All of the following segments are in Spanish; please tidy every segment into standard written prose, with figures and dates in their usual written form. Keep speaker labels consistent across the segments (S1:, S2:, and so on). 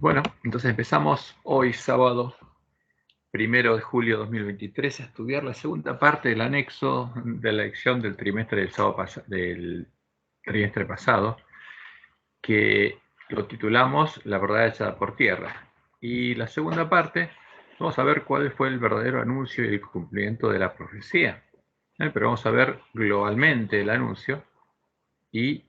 S1: Bueno, entonces empezamos hoy, sábado 1 de julio de 2023, a estudiar la segunda parte del anexo de la lección del trimestre del trimestre pasado, que lo titulamos La verdad echada por tierra. Y la segunda parte, vamos a ver cuál fue el verdadero anuncio y el cumplimiento de la profecía. Pero vamos a ver globalmente el anuncio y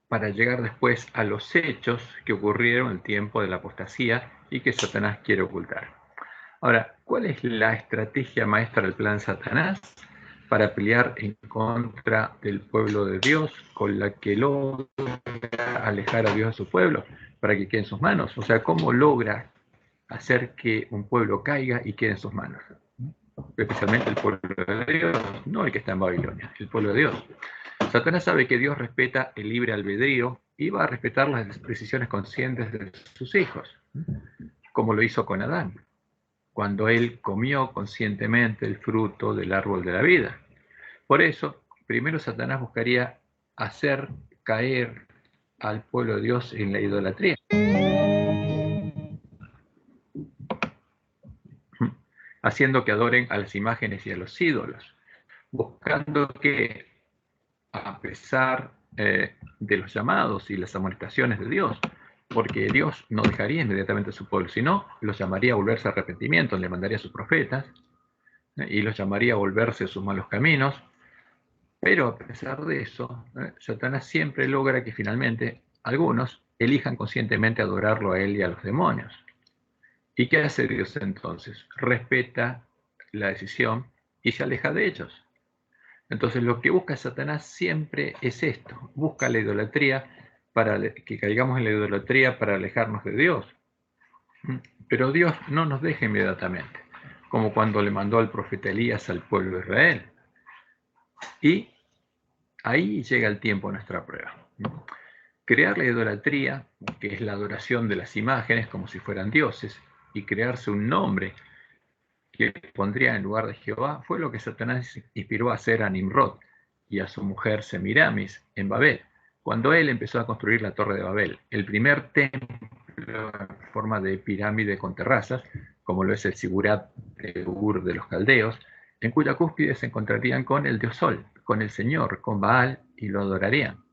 S1: para llegar después a los hechos que ocurrieron en el tiempo de la apostasía y que Satanás quiere ocultar. Ahora, ¿cuál es la estrategia maestra del plan Satanás para pelear en contra del pueblo de Dios, con la que logra alejar a Dios de su pueblo, para que quede en sus manos? O sea, ¿cómo logra hacer que un pueblo caiga y quede en sus manos? Especialmente el pueblo de Dios, no el que está en Babilonia, el pueblo de Dios. Satanás sabe que Dios respeta el libre albedrío y va a respetar las decisiones conscientes de sus hijos, como lo hizo con Adán, cuando él comió conscientemente el fruto del árbol de la vida. Por eso, primero Satanás buscaría hacer caer al pueblo de Dios en la idolatría, haciendo que adoren a las imágenes y a los ídolos, buscando que, a pesar de los llamados y las amonestaciones de Dios, porque Dios no dejaría inmediatamente a su pueblo, sino los llamaría a volverse a arrepentimiento, le mandaría a sus profetas y los llamaría a volverse a sus malos caminos. Pero a pesar de eso, Satanás siempre logra que finalmente algunos elijan conscientemente adorarlo a él y a los demonios. ¿Y qué hace Dios entonces? Respeta la decisión y se aleja de ellos. Entonces lo que busca Satanás siempre es esto, busca la idolatría, para que caigamos en la idolatría para alejarnos de Dios. Pero Dios no nos deja inmediatamente, como cuando le mandó al profeta Elías al pueblo de Israel. Y ahí llega el tiempo de nuestra prueba. Crear la idolatría, que es la adoración de las imágenes como si fueran dioses, y crearse un nombre que pondría en lugar de Jehová, fue lo que Satanás inspiró a hacer a Nimrod y a su mujer Semiramis en Babel, cuando él empezó a construir la Torre de Babel, el primer templo en forma de pirámide con terrazas, como lo es el Sigurat de Ur de los caldeos, en cuya cúspide se encontrarían con el dios Sol, con el Señor, con Baal, y lo adorarían.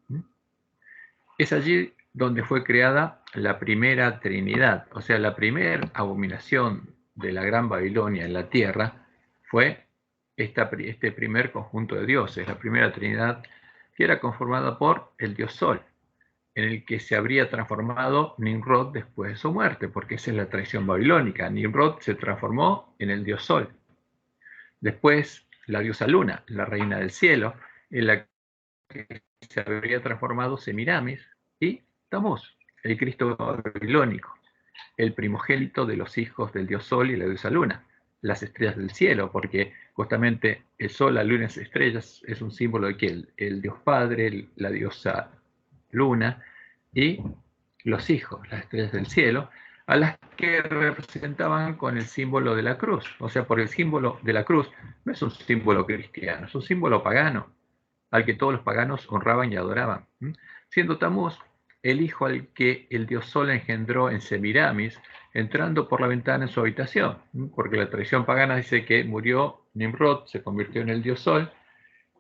S1: Es allí donde fue creada la primera Trinidad, o sea, la primera abominación de la Gran Babilonia en la tierra fue este primer conjunto de dioses, la primera Trinidad, que era conformada por el dios Sol, en el que se habría transformado Nimrod después de su muerte, porque esa es la tradición babilónica. Nimrod se transformó en el dios Sol. Después la diosa Luna, la reina del cielo, en la que se habría transformado Semiramis, y Tamuz, el Cristo babilónico, el primogénito de los hijos del dios Sol y la diosa Luna, las estrellas del cielo, porque justamente el Sol, la Luna y las estrellas es un símbolo de que el Dios Padre, la diosa Luna y los hijos, las estrellas del cielo, a las que representaban con el símbolo de la cruz. O sea, por el símbolo de la cruz no es un símbolo cristiano, es un símbolo pagano, al que todos los paganos honraban y adoraban. Siendo Tamuz el hijo al que el dios Sol engendró en Semiramis, entrando por la ventana en su habitación, porque la tradición pagana dice que murió Nimrod, se convirtió en el dios Sol,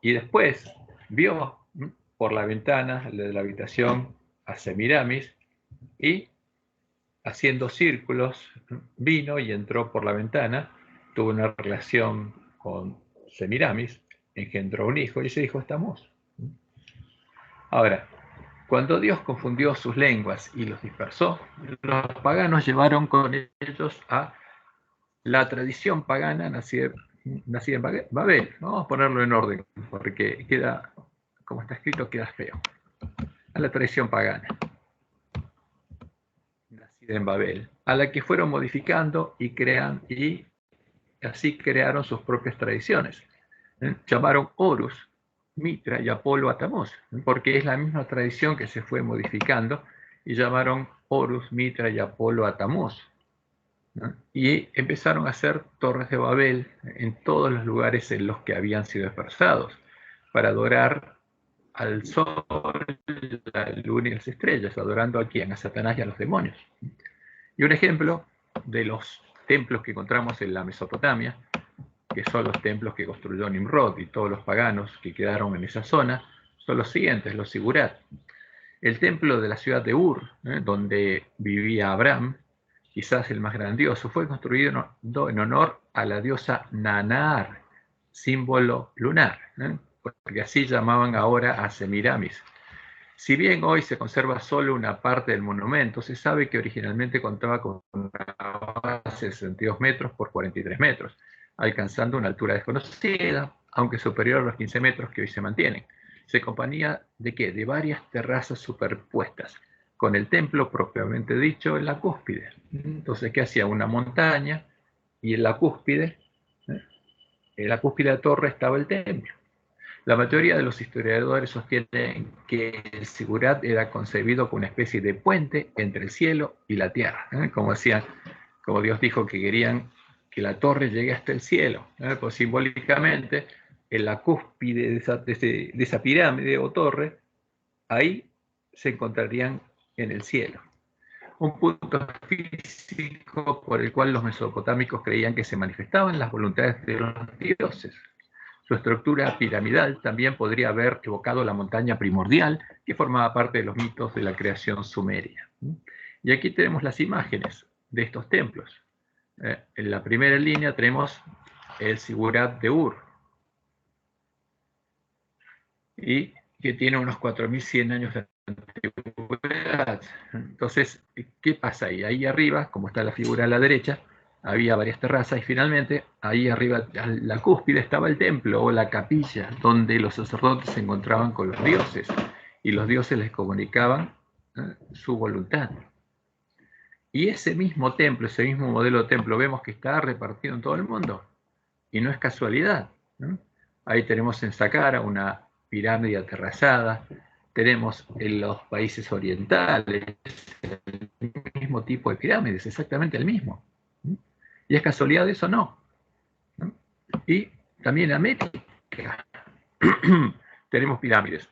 S1: y después vio por la ventana de la habitación a Semiramis, y haciendo círculos vino y entró por la ventana, tuvo una relación con Semiramis, engendró un hijo y ese hijo es Tamuz. Ahora, cuando Dios confundió sus lenguas y los dispersó, los paganos llevaron con ellos a la tradición pagana nacida en Babel. Vamos a ponerlo en orden, porque queda, como está escrito, queda feo. A la tradición pagana, nacida en Babel, a la que fueron modificando y así crearon sus propias tradiciones. Llamaron Horus, Mitra y Apolo a Tamuz, porque es la misma tradición que se fue modificando, y llamaron Horus, Mitra y Apolo a Tamuz. Y empezaron a hacer torres de Babel en todos los lugares en los que habían sido dispersados, para adorar al sol, la luna y las estrellas, adorando a quién, a Satanás y a los demonios. Y un ejemplo de los templos que encontramos en la Mesopotamia, que son los templos que construyó Nimrod y todos los paganos que quedaron en esa zona, son los siguientes, los sigurat. El templo de la ciudad de Ur, donde vivía Abraham, quizás el más grandioso, fue construido en honor a la diosa Nanar, símbolo lunar, porque así llamaban ahora a Semiramis. Si bien hoy se conserva solo una parte del monumento, se sabe que originalmente contaba con una base de 62 metros por 43 metros, alcanzando una altura desconocida, aunque superior a los 15 metros que hoy se mantienen. Se componía de ¿qué? De varias terrazas superpuestas, con el templo propiamente dicho en la cúspide. Entonces, ¿qué hacía? Una montaña, y en la cúspide de la torre estaba el templo. La mayoría de los historiadores sostienen que el Sigurat era concebido como una especie de puente entre el cielo y la tierra, como Dios dijo que querían que la torre llegue hasta el cielo, pues simbólicamente en la cúspide de esa pirámide o torre, ahí se encontrarían en el cielo. Un punto físico por el cual los mesopotámicos creían que se manifestaban las voluntades de los dioses. Su estructura piramidal también podría haber evocado la montaña primordial que formaba parte de los mitos de la creación sumeria. Y aquí tenemos las imágenes de estos templos. En la primera línea tenemos el Sigurat de Ur, y que tiene unos 4.100 años de antigüedad. Entonces, ¿qué pasa ahí? Ahí arriba, como está la figura a la derecha, había varias terrazas y finalmente ahí arriba, a la cúspide, estaba el templo o la capilla donde los sacerdotes se encontraban con los dioses y los dioses les comunicaban su voluntad. Y ese mismo templo, ese mismo modelo de templo, vemos que está repartido en todo el mundo y no es casualidad, ¿no? Ahí tenemos en Saqqara una pirámide aterrazada, tenemos en los países orientales el mismo tipo de pirámides, exactamente el mismo. ¿Y es casualidad eso? No. Y también en América tenemos pirámides.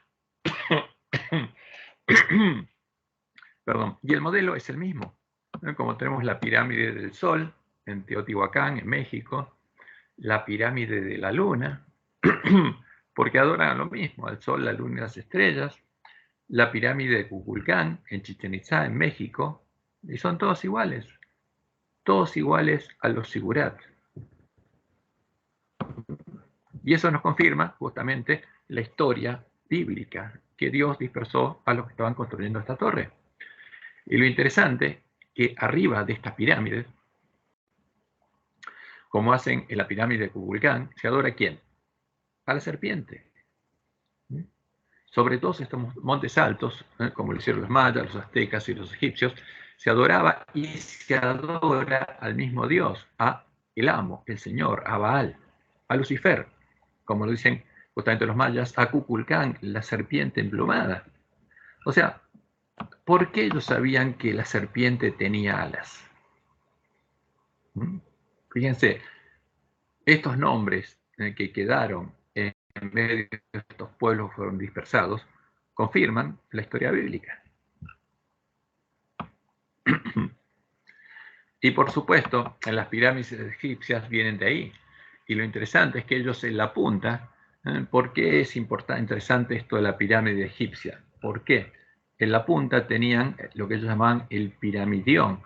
S1: Perdón. Y el modelo es el mismo. Como tenemos la pirámide del Sol en Teotihuacán, en México, la pirámide de la Luna, porque adoran lo mismo, al Sol, la Luna y las estrellas, la pirámide de Kukulcán en Chichén Itzá, en México, y son todos iguales a los Sigurat. Y eso nos confirma justamente la historia bíblica, que Dios dispersó a los que estaban construyendo esta torre. Y lo interesante, que arriba de estas pirámides, como hacen en la pirámide de Kukulcán, se adora ¿a quién? A la serpiente. Sobre todos estos montes altos, como lo hicieron los mayas, los aztecas y los egipcios, se adoraba y se adora al mismo Dios, a el amo, el Señor, a Baal, a Lucifer, como lo dicen justamente los mayas, a Kukulcán, la serpiente emplumada. O sea, ¿por qué ellos sabían que la serpiente tenía alas? Fíjense, estos nombres que quedaron en medio de estos pueblos fueron dispersados, confirman la historia bíblica. Y por supuesto, en las pirámides egipcias vienen de ahí. Y lo interesante es que ellos en la punta, ¿por qué es interesante esto de la pirámide egipcia? ¿Por qué? En la punta tenían lo que ellos llamaban el piramidión,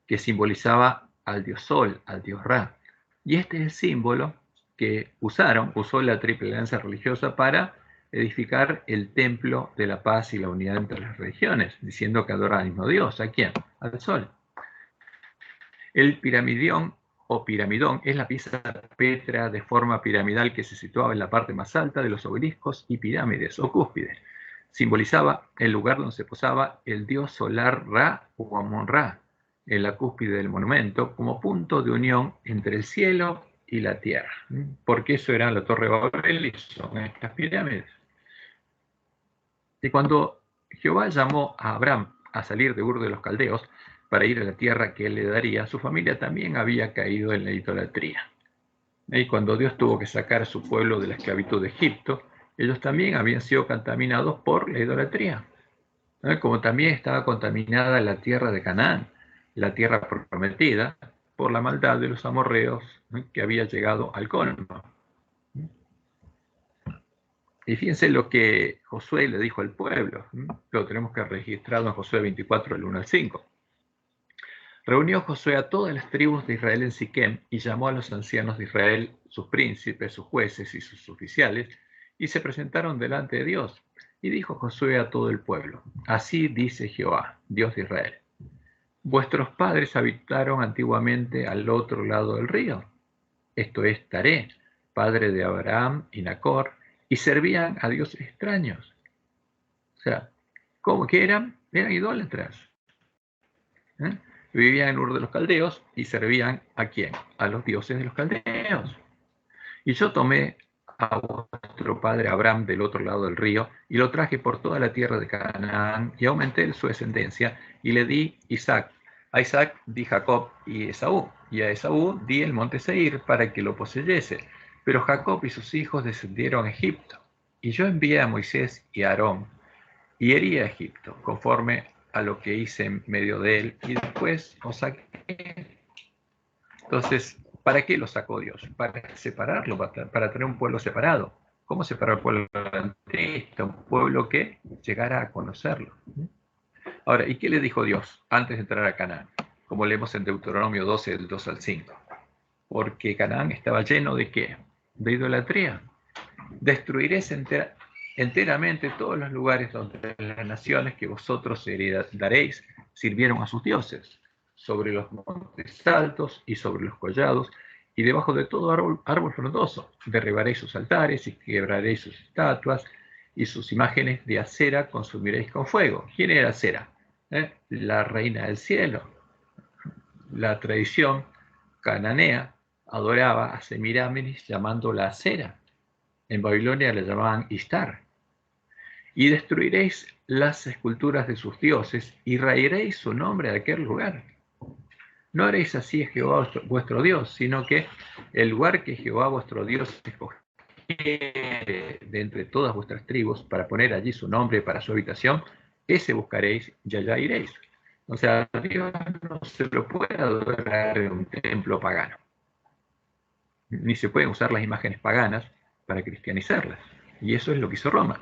S1: que simbolizaba al dios Sol, al dios Ra. Y este es el símbolo que usó la Triple Alianza Religiosa para edificar el templo de la paz y la unidad entre las religiones, diciendo que adora al mismo Dios. ¿A quién? Al Sol. El piramidión o piramidón es la pieza pétrea de forma piramidal que se situaba en la parte más alta de los obeliscos y pirámides o cúspides. Simbolizaba el lugar donde se posaba el dios solar Ra o Amon-Ra en la cúspide del monumento como punto de unión entre el cielo y la tierra. Porque eso era la Torre de Babel y son estas pirámides. Y cuando Jehová llamó a Abraham a salir de Ur de los Caldeos para ir a la tierra que él le daría, su familia también había caído en la idolatría. Y cuando Dios tuvo que sacar a su pueblo de la esclavitud de Egipto, ellos también habían sido contaminados por la idolatría. Como también estaba contaminada la tierra de Canaán, la tierra prometida por la maldad de los amorreos, que había llegado al colmo. Y fíjense lo que Josué le dijo al pueblo, lo tenemos que registrado en Josué 24, del 1 al 5. Reunió Josué a todas las tribus de Israel en Siquem y llamó a los ancianos de Israel, sus príncipes, sus jueces y sus oficiales, y se presentaron delante de Dios. Y dijo Josué a todo el pueblo: Así dice Jehová, Dios de Israel: Vuestros padres habitaron antiguamente al otro lado del río, esto es Taré, padre de Abraham y Nacor, y servían a dioses extraños. O sea, ¿cómo que eran? Eran idólatras. Vivían en Ur de los Caldeos y servían ¿a quién? A los dioses de los caldeos. Y yo tomé a vuestro padre Abraham del otro lado del río y lo traje por toda la tierra de Canaán y aumenté su descendencia y le di Isaac. A Isaac di Jacob y Esaú, y a Esaú di el monte Seir para que lo poseyese. Pero Jacob y sus hijos descendieron a Egipto. Y yo envié a Moisés y a Aarón y herí a Egipto, conforme a lo que hice en medio de él, y después os saqué. Entonces, ¿para qué lo sacó Dios? Para separarlo, para tener un pueblo separado. ¿Cómo separar el pueblo anticristo? Un pueblo que llegara a conocerlo. Ahora, ¿y qué le dijo Dios antes de entrar a Canaán? Como leemos en Deuteronomio 12, del 2 al 5. Porque Canaán estaba lleno de ¿qué? De idolatría. Destruiréis enteramente todos los lugares donde las naciones que vosotros heredaréis sirvieron a sus dioses, sobre los montes altos y sobre los collados, y debajo de todo árbol frondoso. Derribaréis sus altares y quebraréis sus estatuas, y sus imágenes de acera consumiréis con fuego. ¿Quién era Acera? La reina del cielo. La tradición cananea adoraba a Semíramis llamándola Acera. En Babilonia la llamaban Ishtar. Y destruiréis las esculturas de sus dioses y raeréis su nombre de aquel lugar. No haréis así a Jehová vuestro Dios, sino que el lugar que Jehová vuestro Dios escogiere de entre todas vuestras tribus para poner allí su nombre para su habitación, ese buscaréis y allá iréis. O sea, Dios no se lo puede adorar en un templo pagano, ni se pueden usar las imágenes paganas para cristianizarlas. Y eso es lo que hizo Roma.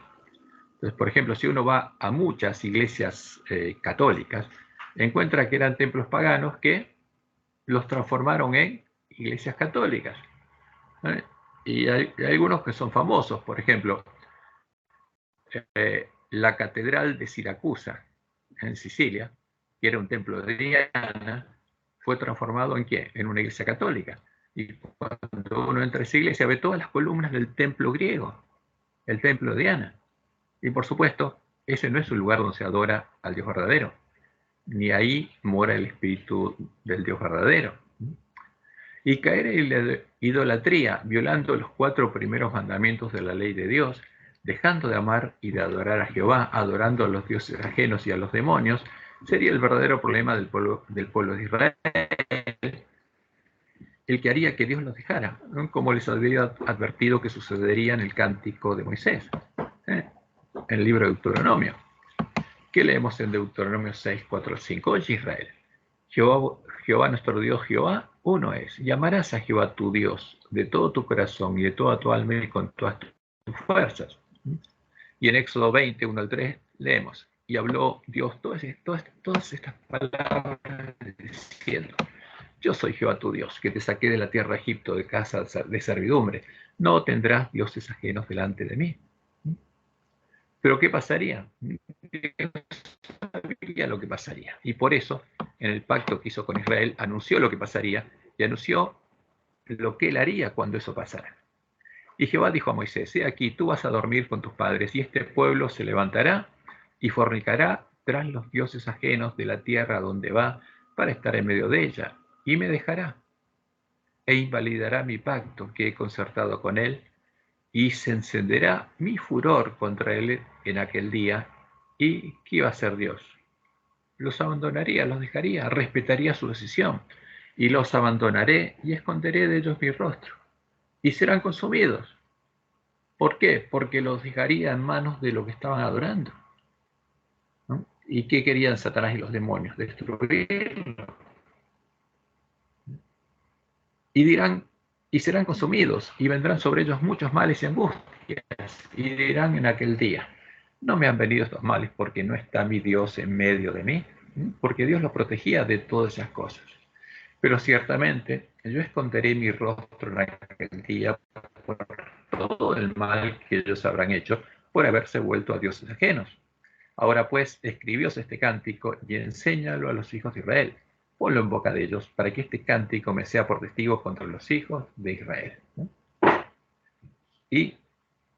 S1: Entonces, por ejemplo, si uno va a muchas iglesias católicas, encuentra que eran templos paganos que los transformaron en iglesias católicas. Y hay algunos que son famosos, por ejemplo, la Catedral de Siracusa, en Sicilia, que era un templo de Diana, fue transformado ¿en qué? En una iglesia católica. Y cuando uno entra a esa iglesia ve todas las columnas del templo griego, el templo de Diana. Y por supuesto, ese no es un lugar donde se adora al Dios verdadero, ni ahí mora el espíritu del Dios verdadero. Y caer en la idolatría, violando los 4 primeros mandamientos de la ley de Dios, dejando de amar y de adorar a Jehová, adorando a los dioses ajenos y a los demonios, sería el verdadero problema del pueblo de Israel, el que haría que Dios los dejara, ¿no? Como les había advertido que sucedería en el cántico de Moisés, en el libro de Deuteronomio. ¿Qué leemos en Deuteronomio 6, 4 al 5? Oye Israel, Jehová nuestro Dios, Jehová, uno es. Llamarás a Jehová tu Dios de todo tu corazón y de toda tu alma y con todas tus fuerzas. Y en Éxodo 20, 1 al 3, leemos: Y habló Dios todas estas palabras diciendo: Yo soy Jehová tu Dios, que te saqué de la tierra de Egipto, de casa de servidumbre. No tendrás dioses ajenos delante de mí. Pero ¿qué pasaría? Sabía lo que pasaría. Y por eso, en el pacto que hizo con Israel, anunció lo que pasaría y anunció lo que él haría cuando eso pasara. Y Jehová dijo a Moisés: He aquí, tú vas a dormir con tus padres, y este pueblo se levantará y fornicará tras los dioses ajenos de la tierra donde va, para estar en medio de ella, y me dejará, e invalidará mi pacto que he concertado con él, y se encenderá mi furor contra él en aquel día. ¿Y qué iba a hacer Dios? Los abandonaría, los dejaría, respetaría su decisión, y los abandonaré y esconderé de ellos mi rostro, y serán consumidos. ¿Por qué? Porque los dejaría en manos de lo que estaban adorando, ¿no? ¿Y qué querían Satanás y los demonios? Destruirlo. Y dirán, y serán consumidos, y vendrán sobre ellos muchos males y angustias, y dirán en aquel día, no me han venido estos males porque no está mi Dios en medio de mí, porque Dios los protegía de todas esas cosas. Pero ciertamente yo esconderé mi rostro en aquel día por todo el mal que ellos habrán hecho por haberse vuelto a dioses ajenos. Ahora pues, escribíos este cántico y enséñalo a los hijos de Israel. Ponlo en boca de ellos, para que este cántico me sea por testigo contra los hijos de Israel. Y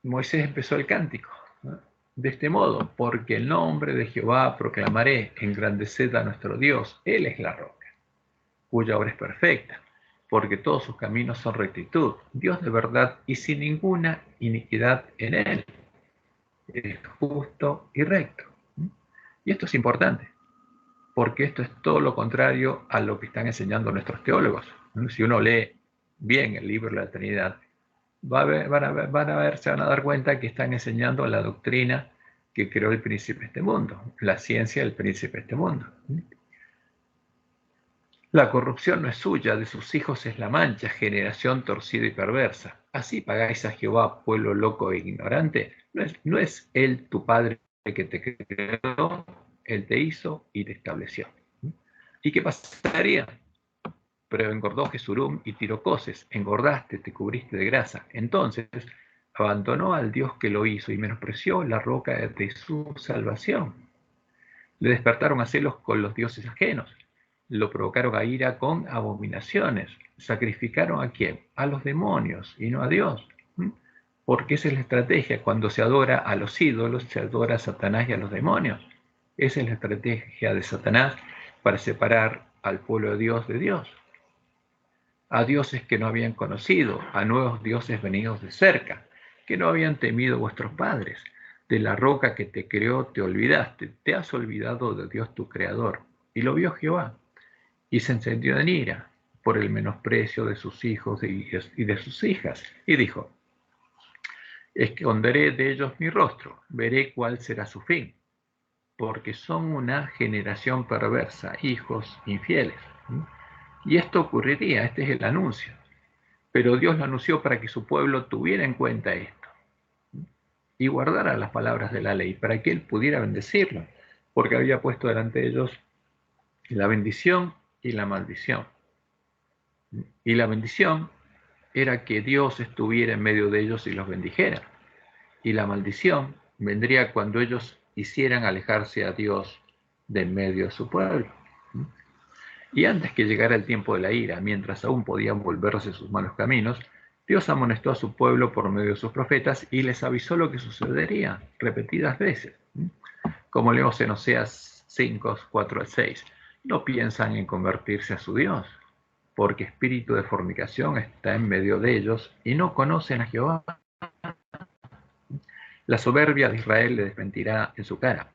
S1: Moisés empezó el cántico, ¿no? De este modo, porque el nombre de Jehová proclamaré, engrandeced a nuestro Dios, Él es la roca, cuya obra es perfecta, porque todos sus caminos son rectitud, Dios de verdad y sin ninguna iniquidad en Él, es justo y recto. Y esto es importante, porque esto es todo lo contrario a lo que están enseñando nuestros teólogos. Si uno lee bien el libro de la Trinidad, van a ver, se van a dar cuenta que están enseñando la doctrina que creó el príncipe de este mundo, la ciencia del príncipe de este mundo. La corrupción no es suya, de sus hijos es la mancha, generación torcida y perversa. Así pagáis a Jehová, pueblo loco e ignorante. No es Él tu Padre que te creó, Él te hizo y te estableció. ¿Y qué pasaría? Pero engordó Jesurum y tiró coces, engordaste, te cubriste de grasa. Entonces abandonó al Dios que lo hizo y menospreció la roca de su salvación. Le despertaron a celos con los dioses ajenos, lo provocaron a ira con abominaciones. ¿Sacrificaron a quién? A los demonios y no a Dios. Porque esa es la estrategia. Cuando se adora a los ídolos, se adora a Satanás y a los demonios. Esa es la estrategia de Satanás para separar al pueblo de Dios. A dioses que no habían conocido, a nuevos dioses venidos de cerca, que no habían temido vuestros padres. De la roca que te creó te olvidaste, te has olvidado de Dios tu creador. Y lo vio Jehová, y se encendió en ira por el menosprecio de sus hijos y de sus hijas, y dijo, esconderé de ellos mi rostro, veré cuál será su fin, porque son una generación perversa, hijos infieles. Y esto ocurriría, este es el anuncio. Pero Dios lo anunció para que su pueblo tuviera en cuenta esto y guardara las palabras de la ley, para que él pudiera bendecirlo, porque había puesto delante de ellos la bendición y la maldición. Y la bendición era que Dios estuviera en medio de ellos y los bendijera. Y la maldición vendría cuando ellos hicieran alejarse a Dios de en medio de su pueblo. Y antes que llegara el tiempo de la ira, mientras aún podían volverse sus malos caminos, Dios amonestó a su pueblo por medio de sus profetas y les avisó lo que sucedería repetidas veces. Como leemos en Oseas 5, 4 al 6, no piensan en convertirse a su Dios, porque espíritu de fornicación está en medio de ellos y no conocen a Jehová. La soberbia de Israel le desmentirá en su cara.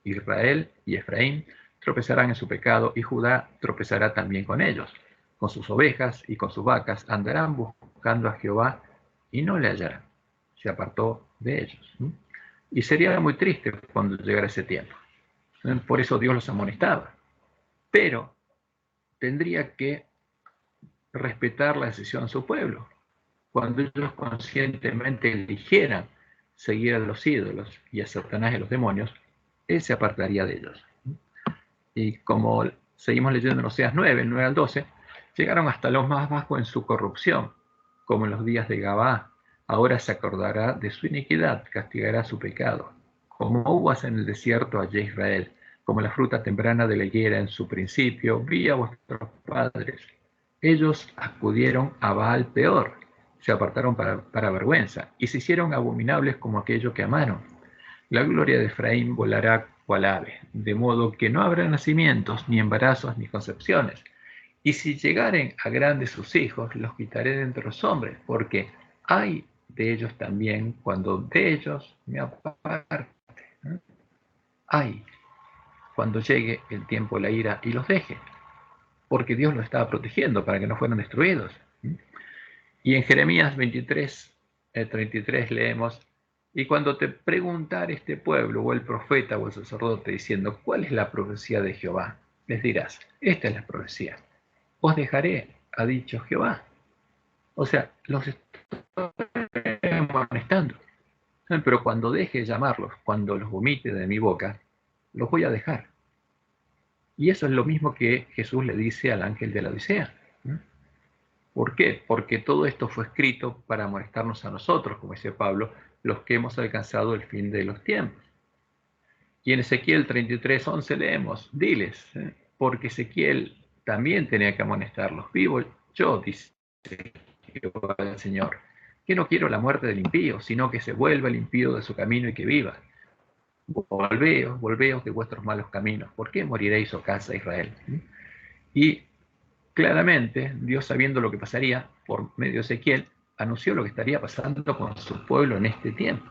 S1: Israel y Efraín tropezarán en su pecado y Judá tropezará también con ellos. Con sus ovejas y con sus vacas andarán buscando a Jehová y no le hallarán. Se apartó de ellos. Y sería muy triste cuando llegara ese tiempo. Por eso Dios los amonestaba. Pero tendría que respetar la decisión de su pueblo. Cuando ellos conscientemente eligieran seguir a los ídolos y a Satanás y a los demonios, él se apartaría de ellos. Y como seguimos leyendo en Oseas 9, 9 al 12, llegaron hasta los más bajos en su corrupción, como en los días de Gabá. Ahora se acordará de su iniquidad, castigará su pecado. Como uvas en el desierto hallé Israel, como la fruta temprana de la higuera en su principio, vi a vuestros padres. Ellos acudieron a Baal peor, se apartaron para vergüenza, y se hicieron abominables como aquello que amaron. La gloria de Efraín volará cual ave, de modo que no habrá nacimientos, ni embarazos, ni concepciones. Y si llegaren a grandes sus hijos, los quitaré de entre los hombres, porque hay de ellos también cuando de ellos me aparte. Hay cuando llegue el tiempo de la ira y los deje, porque Dios los estaba protegiendo para que no fueran destruidos. Y en Jeremías 23, 33 leemos, Y cuando te preguntare este pueblo, o el profeta, o el sacerdote, diciendo, ¿cuál es la profecía de Jehová? Les dirás, esta es la profecía. Os dejaré, ha dicho Jehová. O sea, los estoy amonestando. Pero cuando deje de llamarlos, cuando los vomite de mi boca, los voy a dejar. Y eso es lo mismo que Jesús le dice al ángel de la Odisea. ¿Por qué? Porque todo esto fue escrito para amonestarnos a nosotros, como dice Pablo, los que hemos alcanzado el fin de los tiempos. Y en Ezequiel 33:11 leemos, diles, porque Ezequiel también tenía que amonestarlos. Vivo yo, dice Jehová el Señor, que no quiero la muerte del impío, sino que se vuelva el impío de su camino y que viva. Volveos, volveos de vuestros malos caminos. ¿Por qué moriréis, oh casa de Israel? Y claramente, Dios, sabiendo lo que pasaría por medio de Ezequiel, anunció lo que estaría pasando con su pueblo en este tiempo.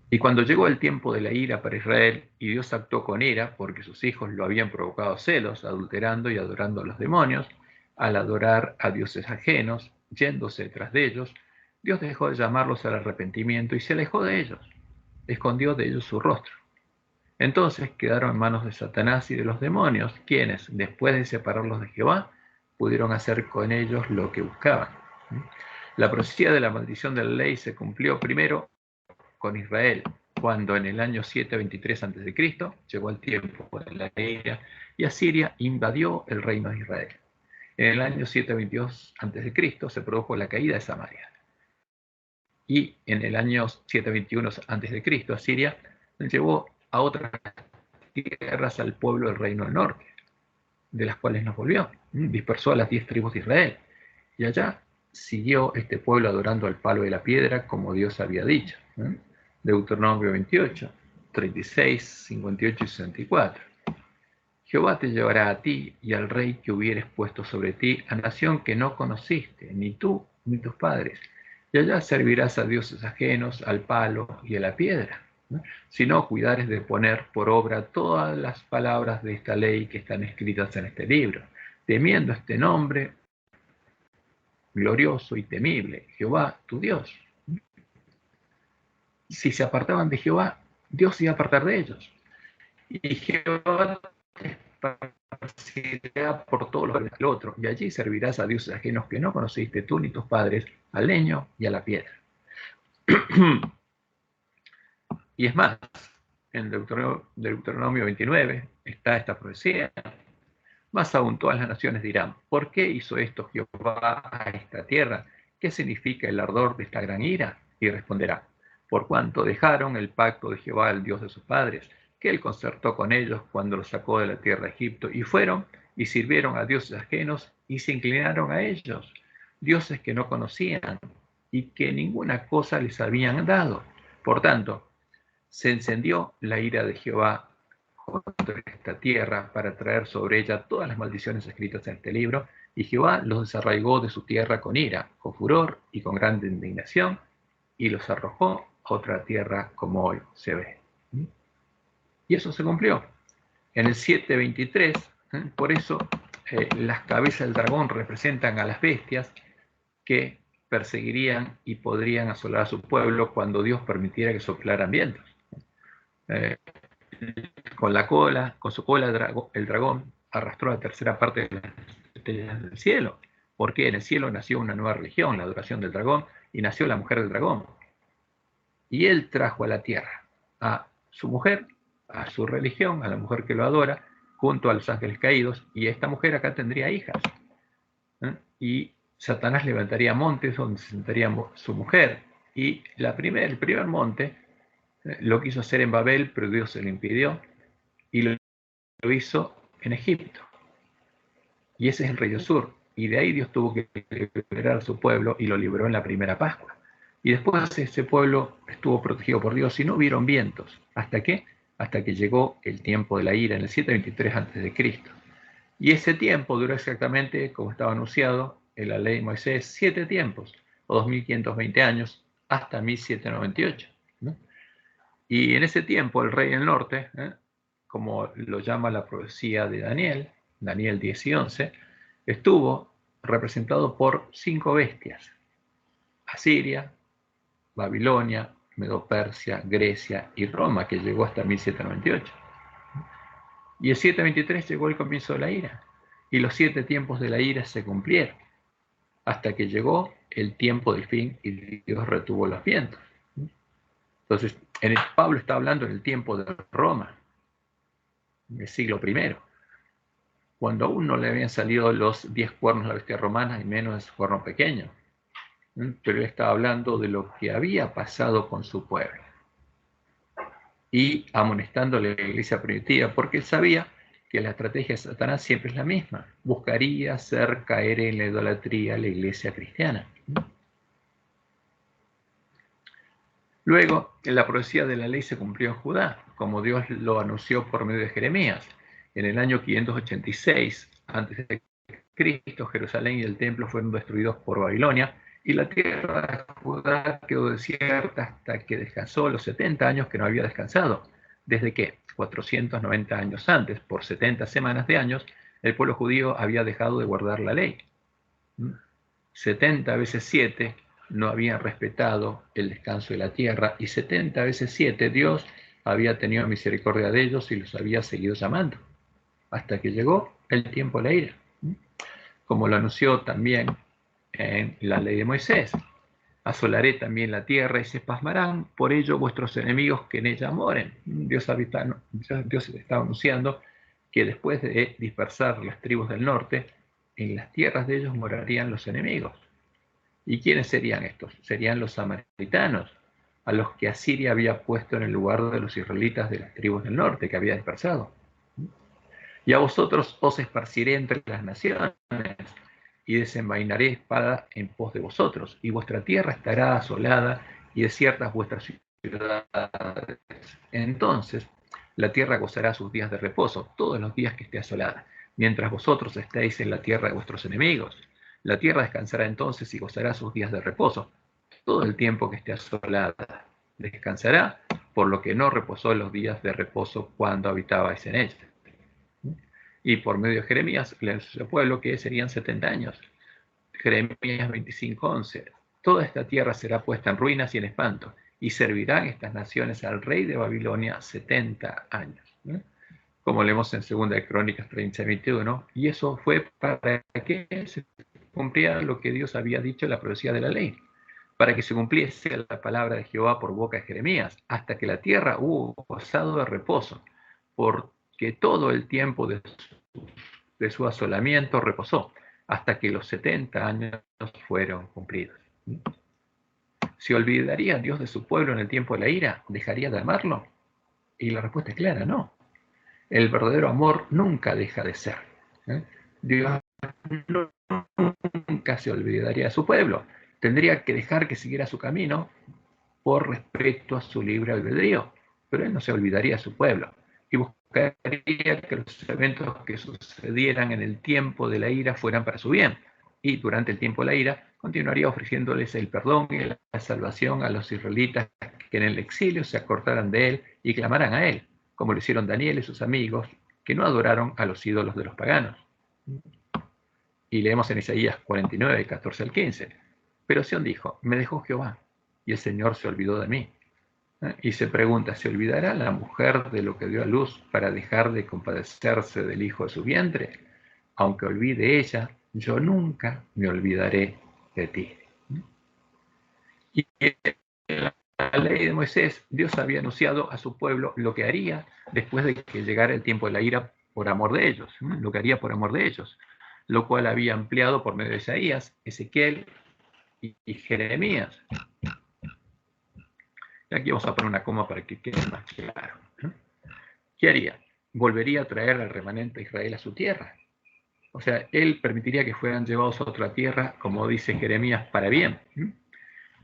S1: Y cuando llegó el tiempo de la ira para Israel, y Dios actuó con ira, porque sus hijos lo habían provocado celos, adulterando y adorando a los demonios, al adorar a dioses ajenos, yéndose detrás de ellos, Dios dejó de llamarlos al arrepentimiento y se alejó de ellos, escondió de ellos su rostro. Entonces quedaron en manos de Satanás y de los demonios, quienes, después de separarlos de Jehová, pudieron hacer con ellos lo que buscaban. La profecía de la maldición de la ley se cumplió primero con Israel, cuando en el año 723 a.C. llegó el tiempo de la ira y Asiria invadió el reino de Israel. En el año 722 a.C. se produjo la caída de Samaria. Y en el año 721 a.C. Asiria llevó a otras tierras al pueblo del reino del norte, de las cuales nos volvió. Dispersó a las 10 tribus de Israel. Y allá siguió este pueblo adorando al palo de la piedra, como Dios había dicho. Deuteronomio 28, 36, 58 y 64. Jehová te llevará a ti y al rey que hubieres puesto sobre ti, a nación que no conociste, ni tú ni tus padres. Y allá servirás a dioses ajenos, al palo y a la piedra. Si no cuidares de poner por obra todas las palabras de esta ley que están escritas en este libro, temiendo este nombre glorioso y temible, Jehová tu Dios. Si se apartaban de Jehová, Dios se iba a apartar de ellos. Y Jehová te esparcirá por todos los del otro, y allí servirás a dioses ajenos que no conociste tú ni tus padres, al leño y a la piedra. Y es más, en Deuteronomio 29 está esta profecía. Más aún, todas las naciones dirán, ¿por qué hizo esto Jehová a esta tierra? ¿Qué significa el ardor de esta gran ira? Y responderá, por cuanto dejaron el pacto de Jehová, el Dios de sus padres, que él concertó con ellos cuando los sacó de la tierra de Egipto, y fueron y sirvieron a dioses ajenos y se inclinaron a ellos, dioses que no conocían y que ninguna cosa les habían dado. Por tanto, se encendió la ira de Jehová contra esta tierra para traer sobre ella todas las maldiciones escritas en este libro, y Jehová los desarraigó de su tierra con ira, con furor y con grande indignación, y los arrojó a otra tierra como hoy se ve. Y eso se cumplió. En el 723, por eso las cabezas del dragón representan a las bestias que perseguirían y podrían asolar a su pueblo cuando Dios permitiera que soplaran vientos. Con su cola el dragón arrastró la tercera parte de las estrellas del cielo, porque en el cielo nació una nueva religión, la adoración del dragón, y nació la mujer del dragón. Y él trajo a la tierra a su mujer, a su religión, a la mujer que lo adora, junto a los ángeles caídos, y esta mujer acá tendría hijas. Y Satanás levantaría montes donde se sentaría su mujer, y el primer monte lo quiso hacer en Babel, pero Dios se lo impidió, y lo hizo en Egipto. Y ese es el Río Sur. Y de ahí Dios tuvo que liberar a su pueblo y lo liberó en la primera Pascua. Y después ese pueblo estuvo protegido por Dios y no hubieron vientos. ¿Hasta qué? Hasta que llegó el tiempo de la ira en el 723 a.C. Y ese tiempo duró exactamente, como estaba anunciado en la ley de Moisés, 7 tiempos, o 2520 años, hasta 1798. Y en ese tiempo el rey del norte, como lo llama la profecía de Daniel, Daniel 10 y 11, estuvo representado por 5 bestias: Asiria, Babilonia, Medo-Persia, Grecia y Roma, que llegó hasta 1798. Y el 723 llegó el comienzo de la ira, y los 7 tiempos de la ira se cumplieron, hasta que llegó el tiempo del fin y Dios retuvo los vientos. Entonces, Pablo está hablando en el tiempo de Roma, en el siglo I, cuando aún no le habían salido los 10 cuernos a la bestia romana y menos ese cuerno pequeño. Pero él estaba hablando de lo que había pasado con su pueblo y amonestando a la iglesia primitiva, porque él sabía que la estrategia de Satanás siempre es la misma: buscaría hacer caer en la idolatría a la iglesia cristiana. Luego, la profecía de la ley se cumplió en Judá, como Dios lo anunció por medio de Jeremías. En el año 586 a.C., Jerusalén y el templo fueron destruidos por Babilonia, y la tierra de Judá quedó desierta hasta que descansó los 70 años que no había descansado, desde que, 490 años antes, por 70 semanas de años, el pueblo judío había dejado de guardar la ley. 70 veces 7 no habían respetado el descanso de la tierra, y 70 veces 7 Dios había tenido misericordia de ellos y los había seguido llamando, hasta que llegó el tiempo de la ira, como lo anunció también en la ley de Moisés: asolaré también la tierra y se pasmarán por ello vuestros enemigos que en ella moren. Dios está anunciando que después de dispersar las tribus del norte, en las tierras de ellos morarían los enemigos. ¿Y quiénes serían estos? Serían los samaritanos, a los que Asiria había puesto en el lugar de los israelitas de las tribus del norte que había dispersado. Y a vosotros os esparciré entre las naciones, y desenvainaré espada en pos de vosotros, y vuestra tierra estará asolada, y desiertas vuestras ciudades. Entonces la tierra gozará sus días de reposo, todos los días que esté asolada, mientras vosotros estéis en la tierra de vuestros enemigos. La tierra descansará entonces y gozará sus días de reposo, todo el tiempo que esté asolada. Descansará, por lo que no reposó en los días de reposo cuando habitabais en ella. Y por medio de Jeremías le anunció al pueblo que serían 70 años. Jeremías 25:11. Toda esta tierra será puesta en ruinas y en espanto, y servirán estas naciones al rey de Babilonia 70 años. Como leemos en 2 de Crónicas 30:21, y eso fue para que se cumpliera lo que Dios había dicho en la profecía de la ley, para que se cumpliese la palabra de Jehová por boca de Jeremías, hasta que la tierra hubo gozado de reposo, porque todo el tiempo de su asolamiento reposó, hasta que los 70 años fueron cumplidos. ¿Se olvidaría Dios de su pueblo en el tiempo de la ira? ¿Dejaría de amarlo? Y la respuesta es clara: no. El verdadero amor nunca deja de ser. Dios nunca se olvidaría de su pueblo. Tendría que dejar que siguiera su camino por respeto a su libre albedrío, pero él no se olvidaría de su pueblo y buscaría que los eventos que sucedieran en el tiempo de la ira fueran para su bien, y durante el tiempo de la ira continuaría ofreciéndoles el perdón y la salvación a los israelitas que en el exilio se acordaran de él y clamaran a él, como lo hicieron Daniel y sus amigos, que no adoraron a los ídolos de los paganos. Y leemos en Isaías 49, 14 al 15. Pero Sión dijo: me dejó Jehová, y el Señor se olvidó de mí. Y se pregunta: ¿se olvidará la mujer de lo que dio a luz para dejar de compadecerse del hijo de su vientre? Aunque olvide ella, yo nunca me olvidaré de ti. Y en la ley de Moisés, Dios había anunciado a su pueblo lo que haría después de que llegara el tiempo de la ira por amor de ellos, lo que haría por amor de ellos, lo cual había ampliado por medio de Isaías, Ezequiel y Jeremías. Y aquí vamos a poner una coma para que quede más claro. ¿Qué haría? Volvería a traer al remanente de Israel a su tierra. O sea, él permitiría que fueran llevados a otra tierra, como dice Jeremías, para bien.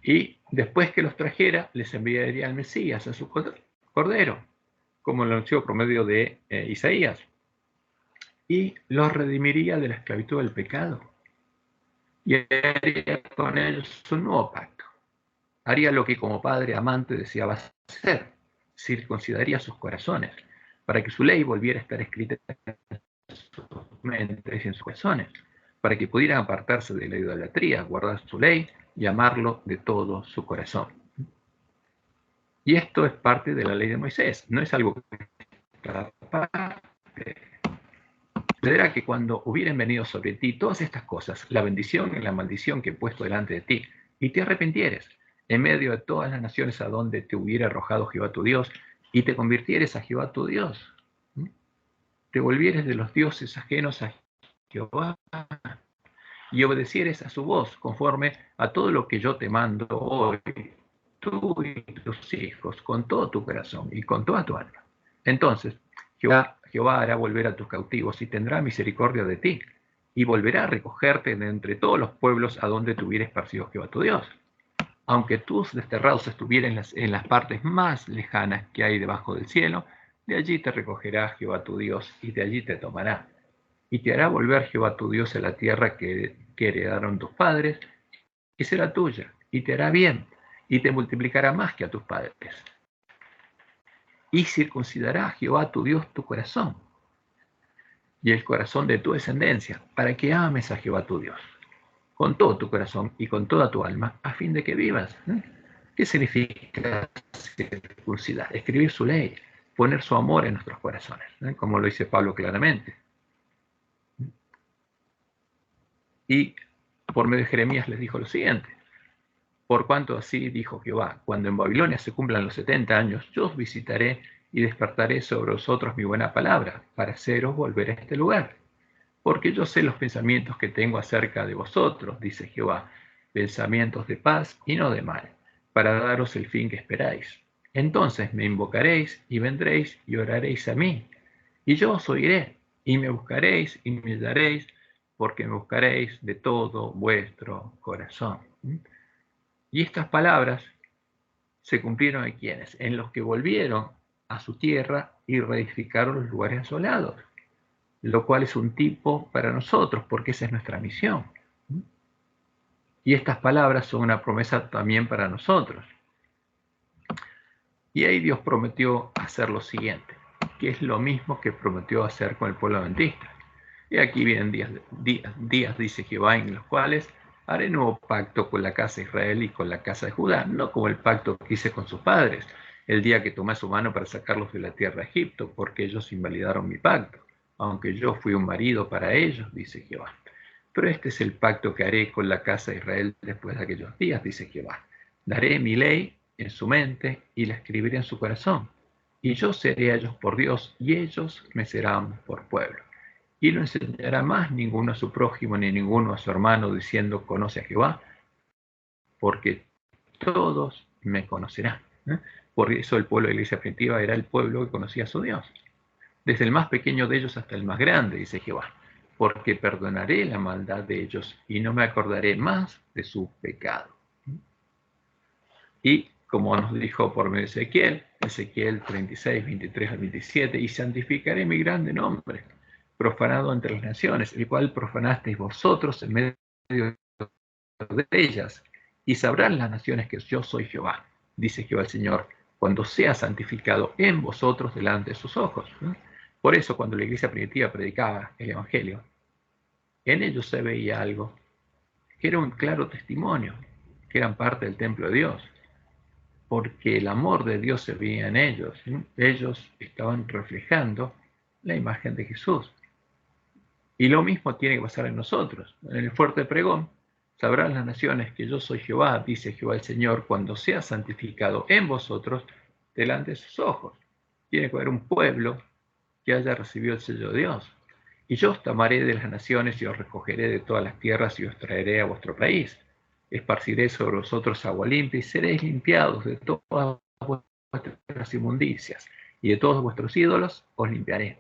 S1: Y después que los trajera, les enviaría al Mesías, a su cordero, como lo anunció por medio de Isaías. Y los redimiría de la esclavitud del pecado. Y haría con ellos un nuevo pacto. Haría lo que como padre amante deseaba hacer: circuncidaría sus corazones, para que su ley volviera a estar escrita en sus mentes y en sus corazones, para que pudieran apartarse de la idolatría, guardar su ley y amarlo de todo su corazón. Y esto es parte de la ley de Moisés, no es algo que está aparte. Sucederá que cuando hubieren venido sobre ti todas estas cosas, la bendición y la maldición que he puesto delante de ti, y te arrepintieres en medio de todas las naciones a donde te hubiera arrojado Jehová tu Dios, y te convirtieres a Jehová tu Dios, te volvieres de los dioses ajenos a Jehová, y obedecieres a su voz, conforme a todo lo que yo te mando hoy, tú y tus hijos, con todo tu corazón y con toda tu alma. Entonces, Jehová hará volver a tus cautivos y tendrá misericordia de ti, y volverá a recogerte de entre todos los pueblos a donde te hubiera esparcido Jehová tu Dios. Aunque tus desterrados estuvieran en las partes más lejanas que hay debajo del cielo, de allí te recogerá Jehová tu Dios, y de allí te tomará. Y te hará volver Jehová tu Dios a la tierra que heredaron tus padres, y será tuya, y te hará bien, y te multiplicará más que a tus padres. Y circuncidará Jehová tu Dios tu corazón, y el corazón de tu descendencia, para que ames a Jehová tu Dios, con todo tu corazón y con toda tu alma, a fin de que vivas. ¿Qué significa circuncidar? Escribir su ley, poner su amor en nuestros corazones, como lo dice Pablo claramente. Y por medio de Jeremías les dijo lo siguiente: por cuanto así dijo Jehová, cuando en Babilonia se cumplan los 70 años, yo os visitaré y despertaré sobre vosotros mi buena palabra, para haceros volver a este lugar. Porque yo sé los pensamientos que tengo acerca de vosotros, dice Jehová, pensamientos de paz y no de mal, para daros el fin que esperáis. Entonces me invocaréis y vendréis y oraréis a mí, y yo os oiré, y me buscaréis y me hallaréis, porque me buscaréis de todo vuestro corazón. Y estas palabras se cumplieron en quienes, en los que volvieron a su tierra y reedificaron los lugares asolados, lo cual es un tipo para nosotros, porque esa es nuestra misión. Y estas palabras son una promesa también para nosotros. Y ahí Dios prometió hacer lo siguiente, que es lo mismo que prometió hacer con el pueblo adventista. Y aquí vienen días, dice Jehová, en los cuales haré nuevo pacto con la casa de Israel y con la casa de Judá, no como el pacto que hice con sus padres, el día que tomé su mano para sacarlos de la tierra de Egipto, porque ellos invalidaron mi pacto, aunque yo fui un marido para ellos, dice Jehová. Pero este es el pacto que haré con la casa de Israel después de aquellos días, dice Jehová. Daré mi ley en su mente y la escribiré en su corazón. Y yo seré a ellos por Dios, y ellos me serán por pueblo. Y no enseñará más ninguno a su prójimo ni ninguno a su hermano, diciendo, conoce a Jehová, porque todos me conocerán. Por eso el pueblo de la iglesia primitiva era el pueblo que conocía a su Dios. Desde el más pequeño de ellos hasta el más grande, dice Jehová, porque perdonaré la maldad de ellos y no me acordaré más de su pecado. Y como nos dijo por medio de Ezequiel 36, 23 al 27, y santificaré mi grande nombre, profanado entre las naciones, el cual profanasteis vosotros en medio de ellas, y sabrán las naciones que yo soy Jehová, dice Jehová el Señor, cuando sea santificado en vosotros delante de sus ojos. Por eso, cuando la iglesia primitiva predicaba el Evangelio, en ellos se veía algo que era un claro testimonio, que eran parte del templo de Dios, porque el amor de Dios se veía en ellos. Ellos estaban reflejando la imagen de Jesús. Y lo mismo tiene que pasar en nosotros. En el fuerte pregón, sabrán las naciones que yo soy Jehová, dice Jehová el Señor, cuando sea santificado en vosotros delante de sus ojos. Tiene que haber un pueblo que haya recibido el sello de Dios. Y yo os tomaré de las naciones y os recogeré de todas las tierras y os traeré a vuestro país. Esparciré sobre vosotros agua limpia y seréis limpiados de todas vuestras inmundicias, y de todos vuestros ídolos os limpiaré.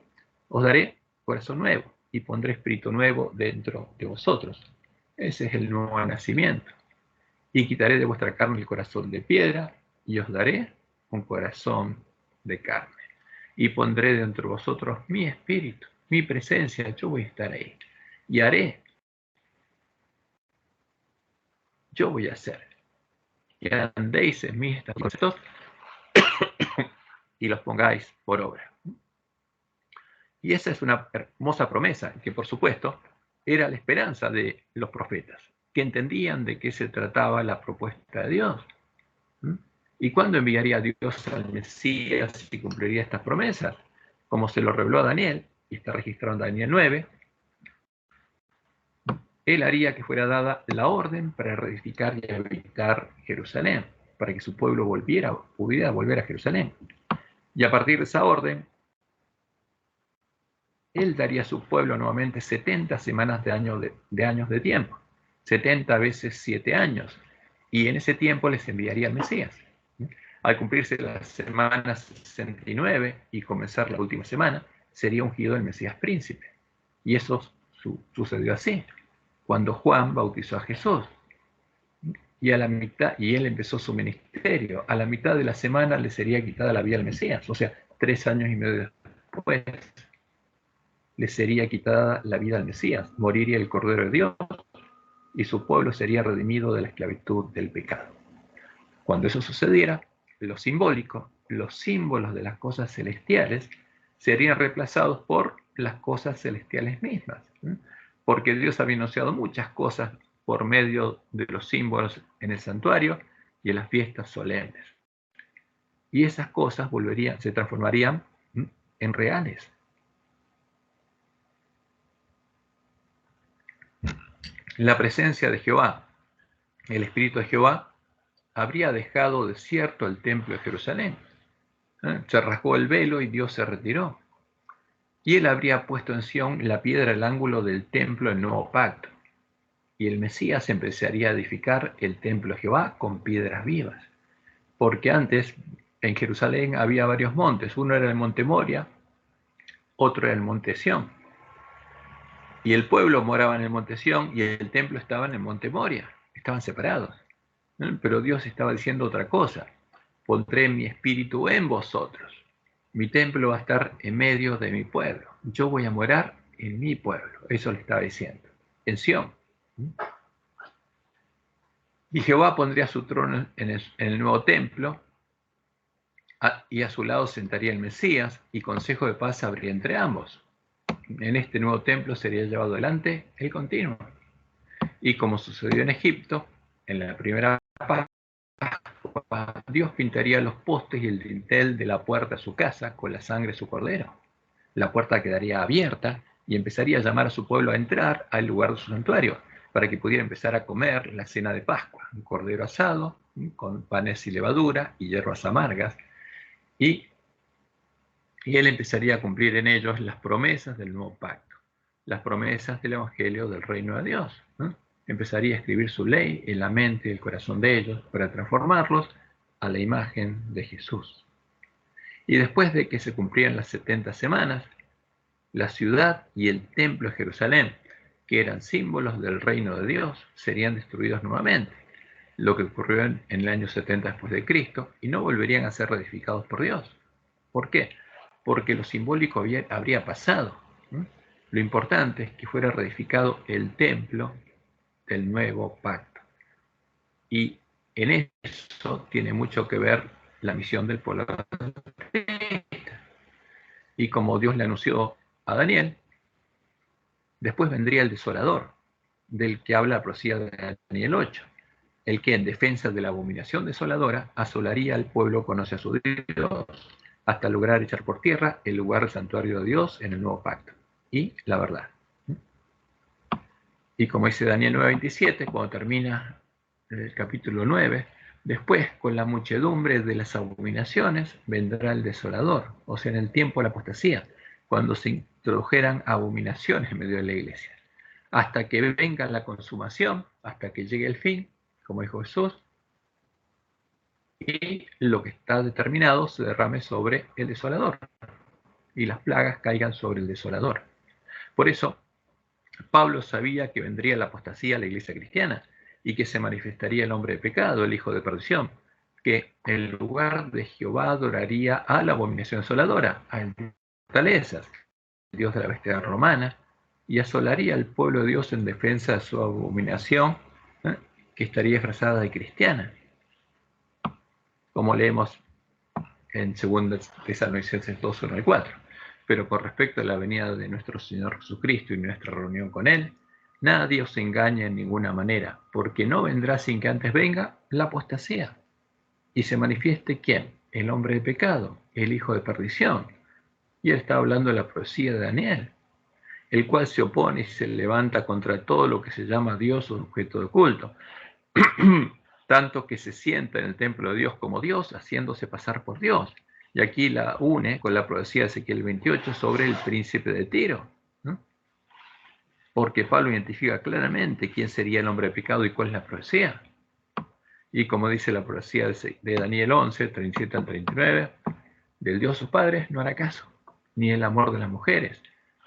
S1: Os daré corazón nuevo y pondré espíritu nuevo dentro de vosotros. Ese es el nuevo nacimiento. Y quitaré de vuestra carne el corazón de piedra y os daré un corazón de carne. Y pondré dentro de vosotros mi espíritu, mi presencia, yo voy a estar ahí. Y haré, yo voy a hacer, que andéis en mis estatutos y los pongáis por obra. Y esa es una hermosa promesa, que por supuesto era la esperanza de los profetas, que entendían de qué se trataba la propuesta de Dios. ¿Y cuándo enviaría Dios al Mesías y cumpliría estas promesas? Como se lo reveló a Daniel, y está registrado en Daniel 9, él haría que fuera dada la orden para reedificar y habitar Jerusalén, para que su pueblo pudiera volver a Jerusalén. Y a partir de esa orden, él daría a su pueblo nuevamente 70 semanas de años de tiempo, 70 veces 7 años, y en ese tiempo les enviaría al Mesías. Al cumplirse la semana 69 y comenzar la última semana, sería ungido el Mesías príncipe. Y eso sucedió así, cuando Juan bautizó a Jesús. Y a la mitad, y él empezó su ministerio. A la mitad de la semana le sería quitada la vida al Mesías, o sea, 3 años y medio después le sería quitada la vida al Mesías, moriría el Cordero de Dios y su pueblo sería redimido de la esclavitud del pecado. Cuando eso sucediera, lo simbólico, los símbolos de las cosas celestiales serían reemplazados por las cosas celestiales mismas, porque Dios había anunciado muchas cosas por medio de los símbolos en el santuario y en las fiestas solemnes. Y esas cosas se transformarían en reales. La presencia de Jehová, el Espíritu de Jehová, habría dejado desierto el templo de Jerusalén. Se rasgó el velo y Dios se retiró. Y él habría puesto en Sión la piedra al ángulo del templo del nuevo pacto. Y el Mesías empezaría a edificar el templo de Jehová con piedras vivas. Porque antes en Jerusalén había varios montes. Uno era el monte Moria, otro era el monte Sión. Y el pueblo moraba en el monte Sión y el templo estaba en el monte Moria. Estaban separados. Pero Dios estaba diciendo otra cosa. Pondré mi espíritu en vosotros. Mi templo va a estar en medio de mi pueblo. Yo voy a morar en mi pueblo. Eso le estaba diciendo. En Sión. Y Jehová pondría su trono en el nuevo templo, y a su lado sentaría el Mesías, y consejo de paz habría entre ambos. En este nuevo templo sería llevado adelante el continuo. Y como sucedió en Egipto, en la primera Pascua, Dios pintaría los postes y el dintel de la puerta a su casa con la sangre de su cordero. La puerta quedaría abierta y empezaría a llamar a su pueblo a entrar al lugar de su santuario, para que pudiera empezar a comer la cena de Pascua, un cordero asado, con panes y levadura y hierbas amargas, y él empezaría a cumplir en ellos las promesas del nuevo pacto, las promesas del Evangelio del reino de Dios. Empezaría a escribir su ley en la mente y el corazón de ellos para transformarlos a la imagen de Jesús. Y después de que se cumplieran las 70 semanas, la ciudad y el templo de Jerusalén, que eran símbolos del reino de Dios, serían destruidos nuevamente, lo que ocurrió en el año 70 después de Cristo, y no volverían a ser reedificados por Dios. ¿Por qué? Porque lo simbólico habría pasado. Lo importante es que fuera reedificado el templo del nuevo pacto. Y en eso tiene mucho que ver la misión del pueblo. Y como Dios le anunció a Daniel, después vendría el desolador, del que habla la profecía de Daniel 8, el que en defensa de la abominación desoladora asolaría al pueblo conoce a su Dios, hasta lograr echar por tierra el lugar del santuario de Dios en el nuevo pacto. Y la verdad. Y como dice Daniel 9:27, cuando termina el capítulo 9, después con la muchedumbre de las abominaciones vendrá el desolador, o sea, en el tiempo de la apostasía, cuando se introdujeran abominaciones en medio de la iglesia, hasta que venga la consumación, hasta que llegue el fin, como dijo Jesús, y lo que está determinado se derrame sobre el desolador, y las plagas caigan sobre el desolador. Por eso, Pablo sabía que vendría la apostasía a la iglesia cristiana, y que se manifestaría el hombre de pecado, el hijo de perdición, que en lugar de Jehová adoraría a la abominación desoladora, a fortalezas, el dios de la bestia romana, y asolaría al pueblo de Dios en defensa de su abominación, que estaría disfrazada de cristiana, como leemos en 2 Tesalonicenses 2, 1 y 4. Pero con respecto a la venida de nuestro Señor Jesucristo y nuestra reunión con Él, nadie os engaña en ninguna manera, porque no vendrá sin que antes venga la apostasía. y se manifieste ¿quién? El hombre de pecado, el hijo de perdición. Y él está hablando de la profecía de Daniel, el cual se opone y se levanta contra todo lo que se llama Dios o objeto de culto, tanto que se sienta en el templo de Dios como Dios, haciéndose pasar por Dios. Y aquí la une con la profecía de Ezequiel 28 sobre el príncipe de Tiro, ¿no? Porque Pablo identifica claramente quién sería el hombre de pecado y cuál es la profecía. Y como dice la profecía de Daniel 11, 37 al 39, del Dios sus padres no hará caso, ni el amor de las mujeres,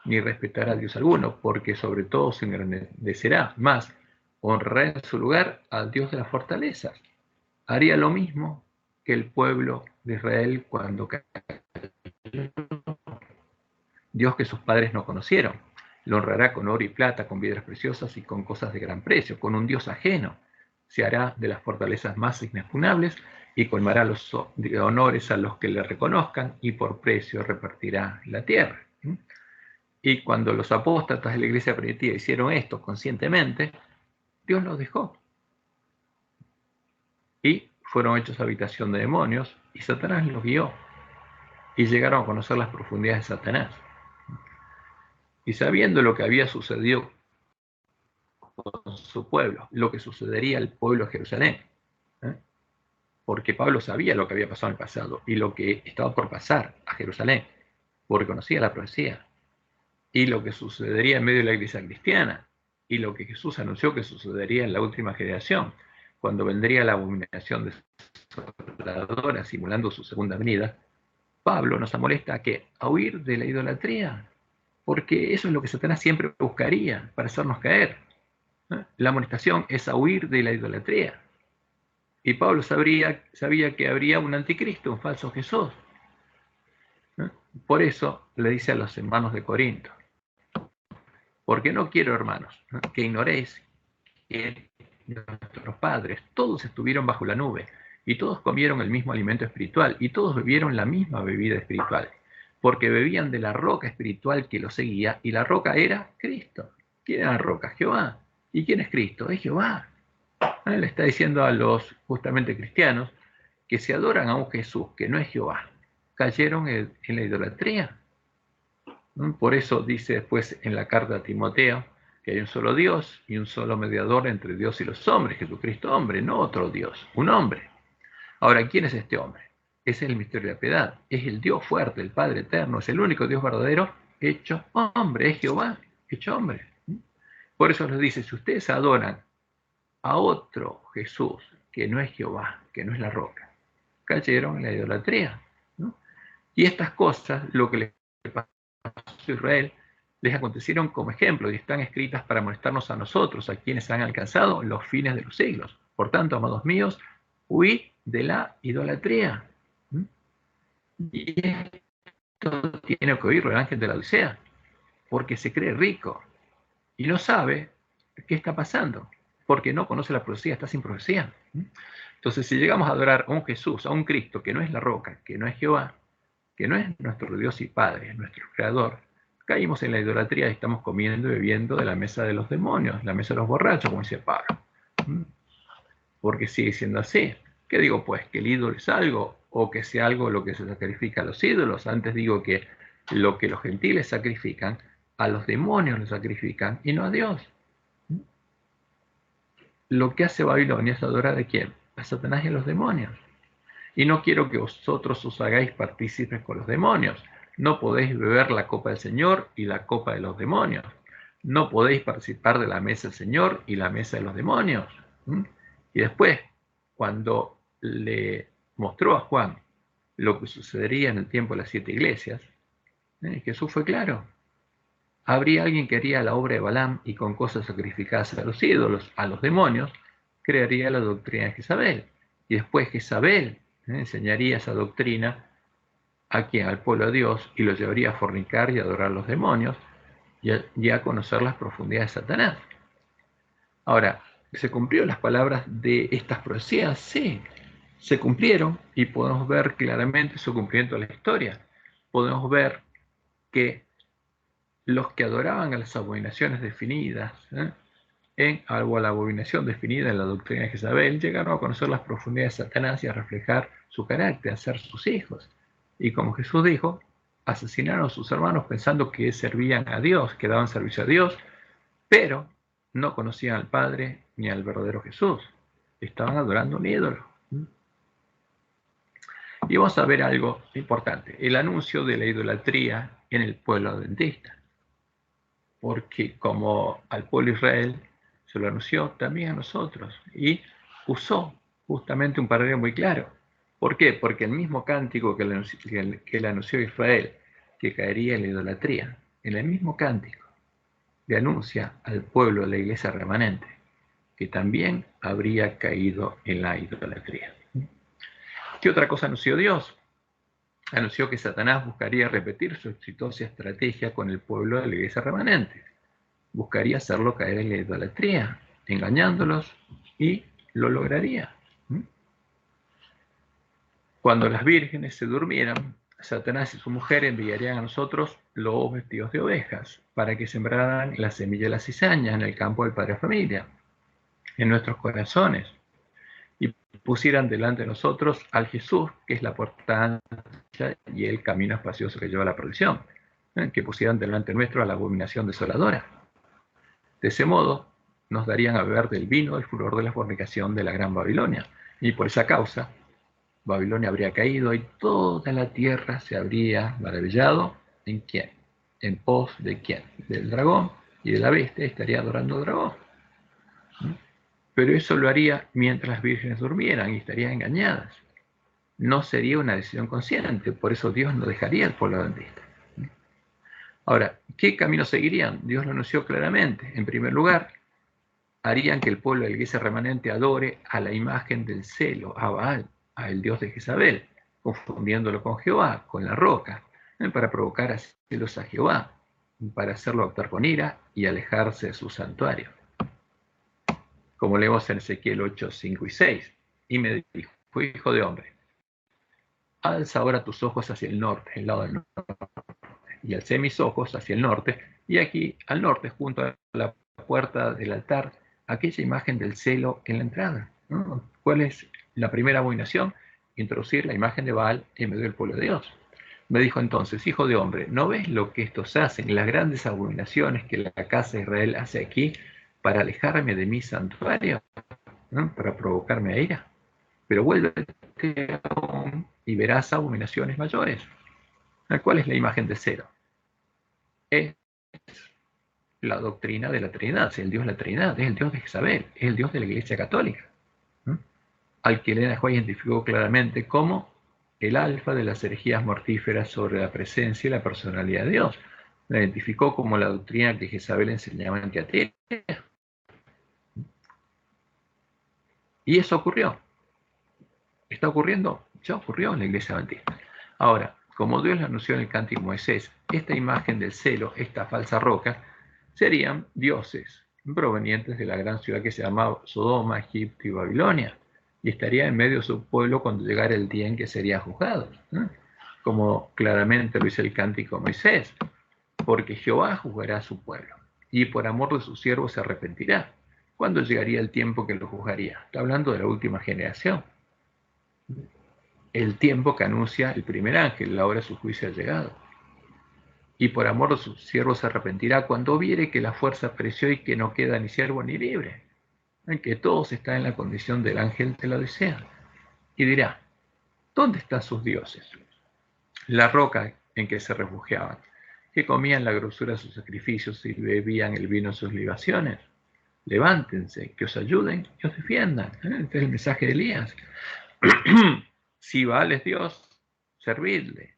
S1: ni respetará a Dios alguno, porque sobre todo se engrandecerá, más honrará en su lugar al Dios de las fortalezas. Haría lo mismo que el pueblo de Israel cuando cayó, Dios que sus padres no conocieron. Lo honrará con oro y plata, con piedras preciosas y con cosas de gran precio, con un Dios ajeno. Se hará de las fortalezas más inexpugnables y colmará los honores a los que le reconozcan y por precio repartirá la tierra. Y cuando los apóstatas de la iglesia primitiva hicieron esto conscientemente, Dios los dejó. Y fueron hechos habitación de demonios y Satanás los guió. Y llegaron a conocer las profundidades de Satanás. Y sabiendo lo que había sucedido con su pueblo, lo que sucedería al pueblo de Jerusalén, ¿eh? Porque Pablo sabía lo que había pasado en el pasado y lo que estaba por pasar a Jerusalén, porque conocía la profecía, y lo que sucedería en medio de la iglesia cristiana, y lo que Jesús anunció que sucedería en la última generación, cuando vendría la abominación desoladora simulando su segunda venida. Pablo nos amonesta a que a huir de la idolatría, porque eso es lo que Satanás siempre buscaría para hacernos caer. La amonestación es a huir de la idolatría. Y Pablo sabía que habría un anticristo, un falso Jesús. Por eso le dice a los hermanos de Corinto, porque no quiero, hermanos, que ignoréis que nuestros padres todos estuvieron bajo la nube, y todos comieron el mismo alimento espiritual, y todos bebieron la misma bebida espiritual, porque bebían de la roca espiritual que los seguía, y la roca era Cristo. ¿Quién era la roca? Jehová. ¿Y quién es Cristo? Es Jehová. Le está diciendo a los justamente cristianos que se adoran a un Jesús que no es Jehová, cayeron en la idolatría. Por eso dice después en la carta a Timoteo que hay un solo Dios y un solo mediador entre Dios y los hombres, Jesucristo hombre, no otro Dios, un hombre. Ahora, ¿quién es este hombre? Es el misterio de la piedad, es el Dios fuerte, el Padre eterno, es el único Dios verdadero hecho hombre, es Jehová hecho hombre. Por eso les dice, si ustedes adoran a otro Jesús que no es Jehová, que no es la roca, cayeron en la idolatría, ¿no? Y estas cosas, lo que les pasó a Israel, les acontecieron como ejemplo y están escritas para molestarnos a nosotros, a quienes han alcanzado los fines de los siglos. Por tanto, amados míos, huid de la idolatría. Y esto tiene que oírlo el ángel de la Odisea, porque se cree rico y no sabe qué está pasando, porque no conoce la profecía, está sin profecía. Entonces, si llegamos a adorar a un Jesús, a un Cristo que no es la roca, que no es Jehová, que no es nuestro Dios y Padre, es nuestro Creador, caímos en la idolatría y estamos comiendo y bebiendo de la mesa de los demonios, la mesa de los borrachos, como dice Pablo. Porque sigue siendo así. ¿Qué digo pues? ¿Que el ídolo es algo o que sea algo lo que se sacrifica a los ídolos? Antes digo que lo que los gentiles sacrifican, a los demonios lo sacrifican y no a Dios. Lo que hace Babilonia es adorar a quién? A Satanás y a los demonios. Y no quiero que vosotros os hagáis partícipes con los demonios. No podéis beber la copa del Señor y la copa de los demonios. No podéis participar de la mesa del Señor y la mesa de los demonios. Y después, cuando le mostró a Juan lo que sucedería en el tiempo de las 7 iglesias, Jesús fue claro. Habría alguien que haría la obra de Balaam y con cosas sacrificadas a los ídolos, a los demonios, crearía la doctrina de Jezabel. Y después Jezabel enseñaría esa doctrina a quien, al pueblo de Dios, y lo llevaría a fornicar y a adorar a los demonios y a conocer las profundidades de Satanás. Ahora, ¿se cumplieron las palabras de estas profecías? Sí, se cumplieron y podemos ver claramente su cumplimiento en la historia. Podemos ver que los que adoraban a las abominaciones definidas algo a la abominación definida en la doctrina de Jezabel, llegaron a conocer las profundidades de Satanás y a reflejar su carácter, a ser sus hijos. Y como Jesús dijo, asesinaron a sus hermanos pensando que servían a Dios, que daban servicio a Dios, pero no conocían al Padre ni al verdadero Jesús. Estaban adorando un ídolo. Y vamos a ver algo importante, el anuncio de la idolatría en el pueblo adventista. Porque como al pueblo de Israel se lo anunció también a nosotros y usó justamente un paralelo muy claro. ¿Por qué? Porque el mismo cántico que le anunció a Israel que caería en la idolatría, en el mismo cántico le anuncia al pueblo de la iglesia remanente que también habría caído en la idolatría. ¿Qué otra cosa anunció Dios? Anunció que Satanás buscaría repetir su exitosa estrategia con el pueblo de la iglesia remanente. Buscaría hacerlo caer en la idolatría, engañándolos, y lo lograría. Cuando las vírgenes se durmieran, Satanás y su mujer enviarían a nosotros lobos vestidos de ovejas para que sembraran la semilla de la cizaña en el campo del Padre de Familia, en nuestros corazones, y pusieran delante de nosotros al Jesús, que es la puerta ancha y el camino espacioso que lleva a la perdición, que pusieran delante nuestro a la abominación desoladora. De ese modo, nos darían a beber del vino del furor de la fornicación de la gran Babilonia, y por esa causa, Babilonia habría caído y toda la tierra se habría maravillado. ¿En quién? ¿En pos de quién? Del dragón y de la bestia, estaría adorando al dragón. Pero eso lo haría mientras las vírgenes durmieran y estarían engañadas. No sería una decisión consciente, por eso Dios no dejaría al pueblo adventista. Ahora, ¿qué camino seguirían? Dios lo anunció claramente. En primer lugar, harían que el pueblo de la iglesia remanente adore a la imagen del celo, a Baal, al dios de Jezabel, confundiéndolo con Jehová, con la roca, para provocar a celos a Jehová, para hacerlo actuar con ira y alejarse de su santuario. Como leemos en Ezequiel 8, 5 y 6. Y me dijo, hijo de hombre, alza ahora tus ojos hacia el norte, el lado del norte. Y alcé mis ojos hacia el norte, y aquí al norte, junto a la puerta del altar, aquella imagen del celo en la entrada. ¿No? ¿Cuál es la primera abominación? Introducir la imagen de Baal en medio del pueblo de Dios. Me dijo entonces, hijo de hombre, ¿no ves lo que estos hacen, las grandes abominaciones que la casa de Israel hace aquí para alejarme de mi santuario, ¿no? Para provocarme a ira? Pero vuélvete aún y verás abominaciones mayores. ¿Cuál es la imagen de celo? Es la doctrina de la Trinidad, es el Dios de la Trinidad, es el Dios de Jezabel, es el Dios de la Iglesia Católica, ¿no? Al que Elena White identificó claramente como el alfa de las herejías mortíferas sobre la presencia y la personalidad de Dios. La identificó como la doctrina que Jezabel enseñaba en Tiatira. Y eso ocurrió. ¿Está ocurriendo? Ya ocurrió en la Iglesia Adventista. Ahora, como Dios le anunció en el Cántico de Moisés, esta imagen del celo, esta falsa roca, serían dioses provenientes de la gran ciudad que se llamaba Sodoma, Egipto y Babilonia, y estaría en medio de su pueblo cuando llegara el día en que sería juzgado, ¿no? Como claramente lo dice el Cántico de Moisés, porque Jehová juzgará a su pueblo, y por amor de sus siervos se arrepentirá. ¿Cuándo llegaría el tiempo que lo juzgaría? Está hablando de la última generación. El tiempo que anuncia el primer ángel, la hora de su juicio ha llegado. Y por amor de sus siervos se arrepentirá cuando viere que la fuerza pereció y que no queda ni siervo ni libre, que todos están en la condición del ángel de la Odisea. Y dirá, ¿dónde están sus dioses? La roca en que se refugiaban, que comían la grosura de sus sacrificios y bebían el vino de sus libaciones. Levántense, que os ayuden y os defiendan. Este es el mensaje de Elías. Si Baal es Dios, servidle.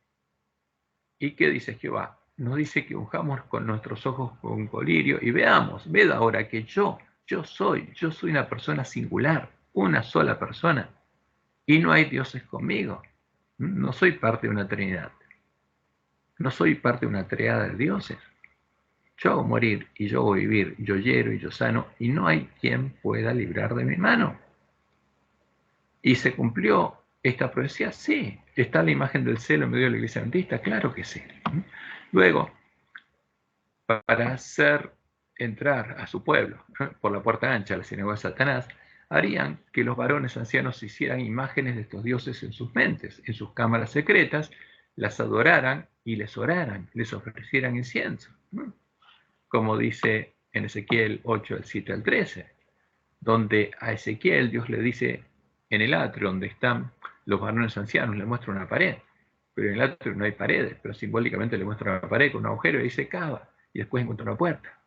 S1: ¿Y qué dice Jehová? Nos dice que unjamos con nuestros ojos con colirio y veamos, ved ahora que yo soy una persona singular, una sola persona, y no hay dioses conmigo. No soy parte de una trinidad, no soy parte de una triada de dioses. Yo hago morir y yo hago vivir, yo hiero y yo sano, y no hay quien pueda librar de mi mano. ¿Y se cumplió esta profecía? Sí. ¿Está la imagen del celo en medio de la iglesia adventista? Claro que sí. Luego, para ser entrar a su pueblo por la puerta ancha, la sinagoga de Satanás, harían que los varones ancianos hicieran imágenes de estos dioses en sus mentes, en sus cámaras secretas, las adoraran y les oraran, les ofrecieran incienso. Como dice en Ezequiel 8, del 7 al 13, donde a Ezequiel Dios le dice en el atrio donde están los varones ancianos, le muestra una pared, pero en el atrio no hay paredes, pero simbólicamente le muestra una pared con un agujero y dice cava, y después encuentra una puerta.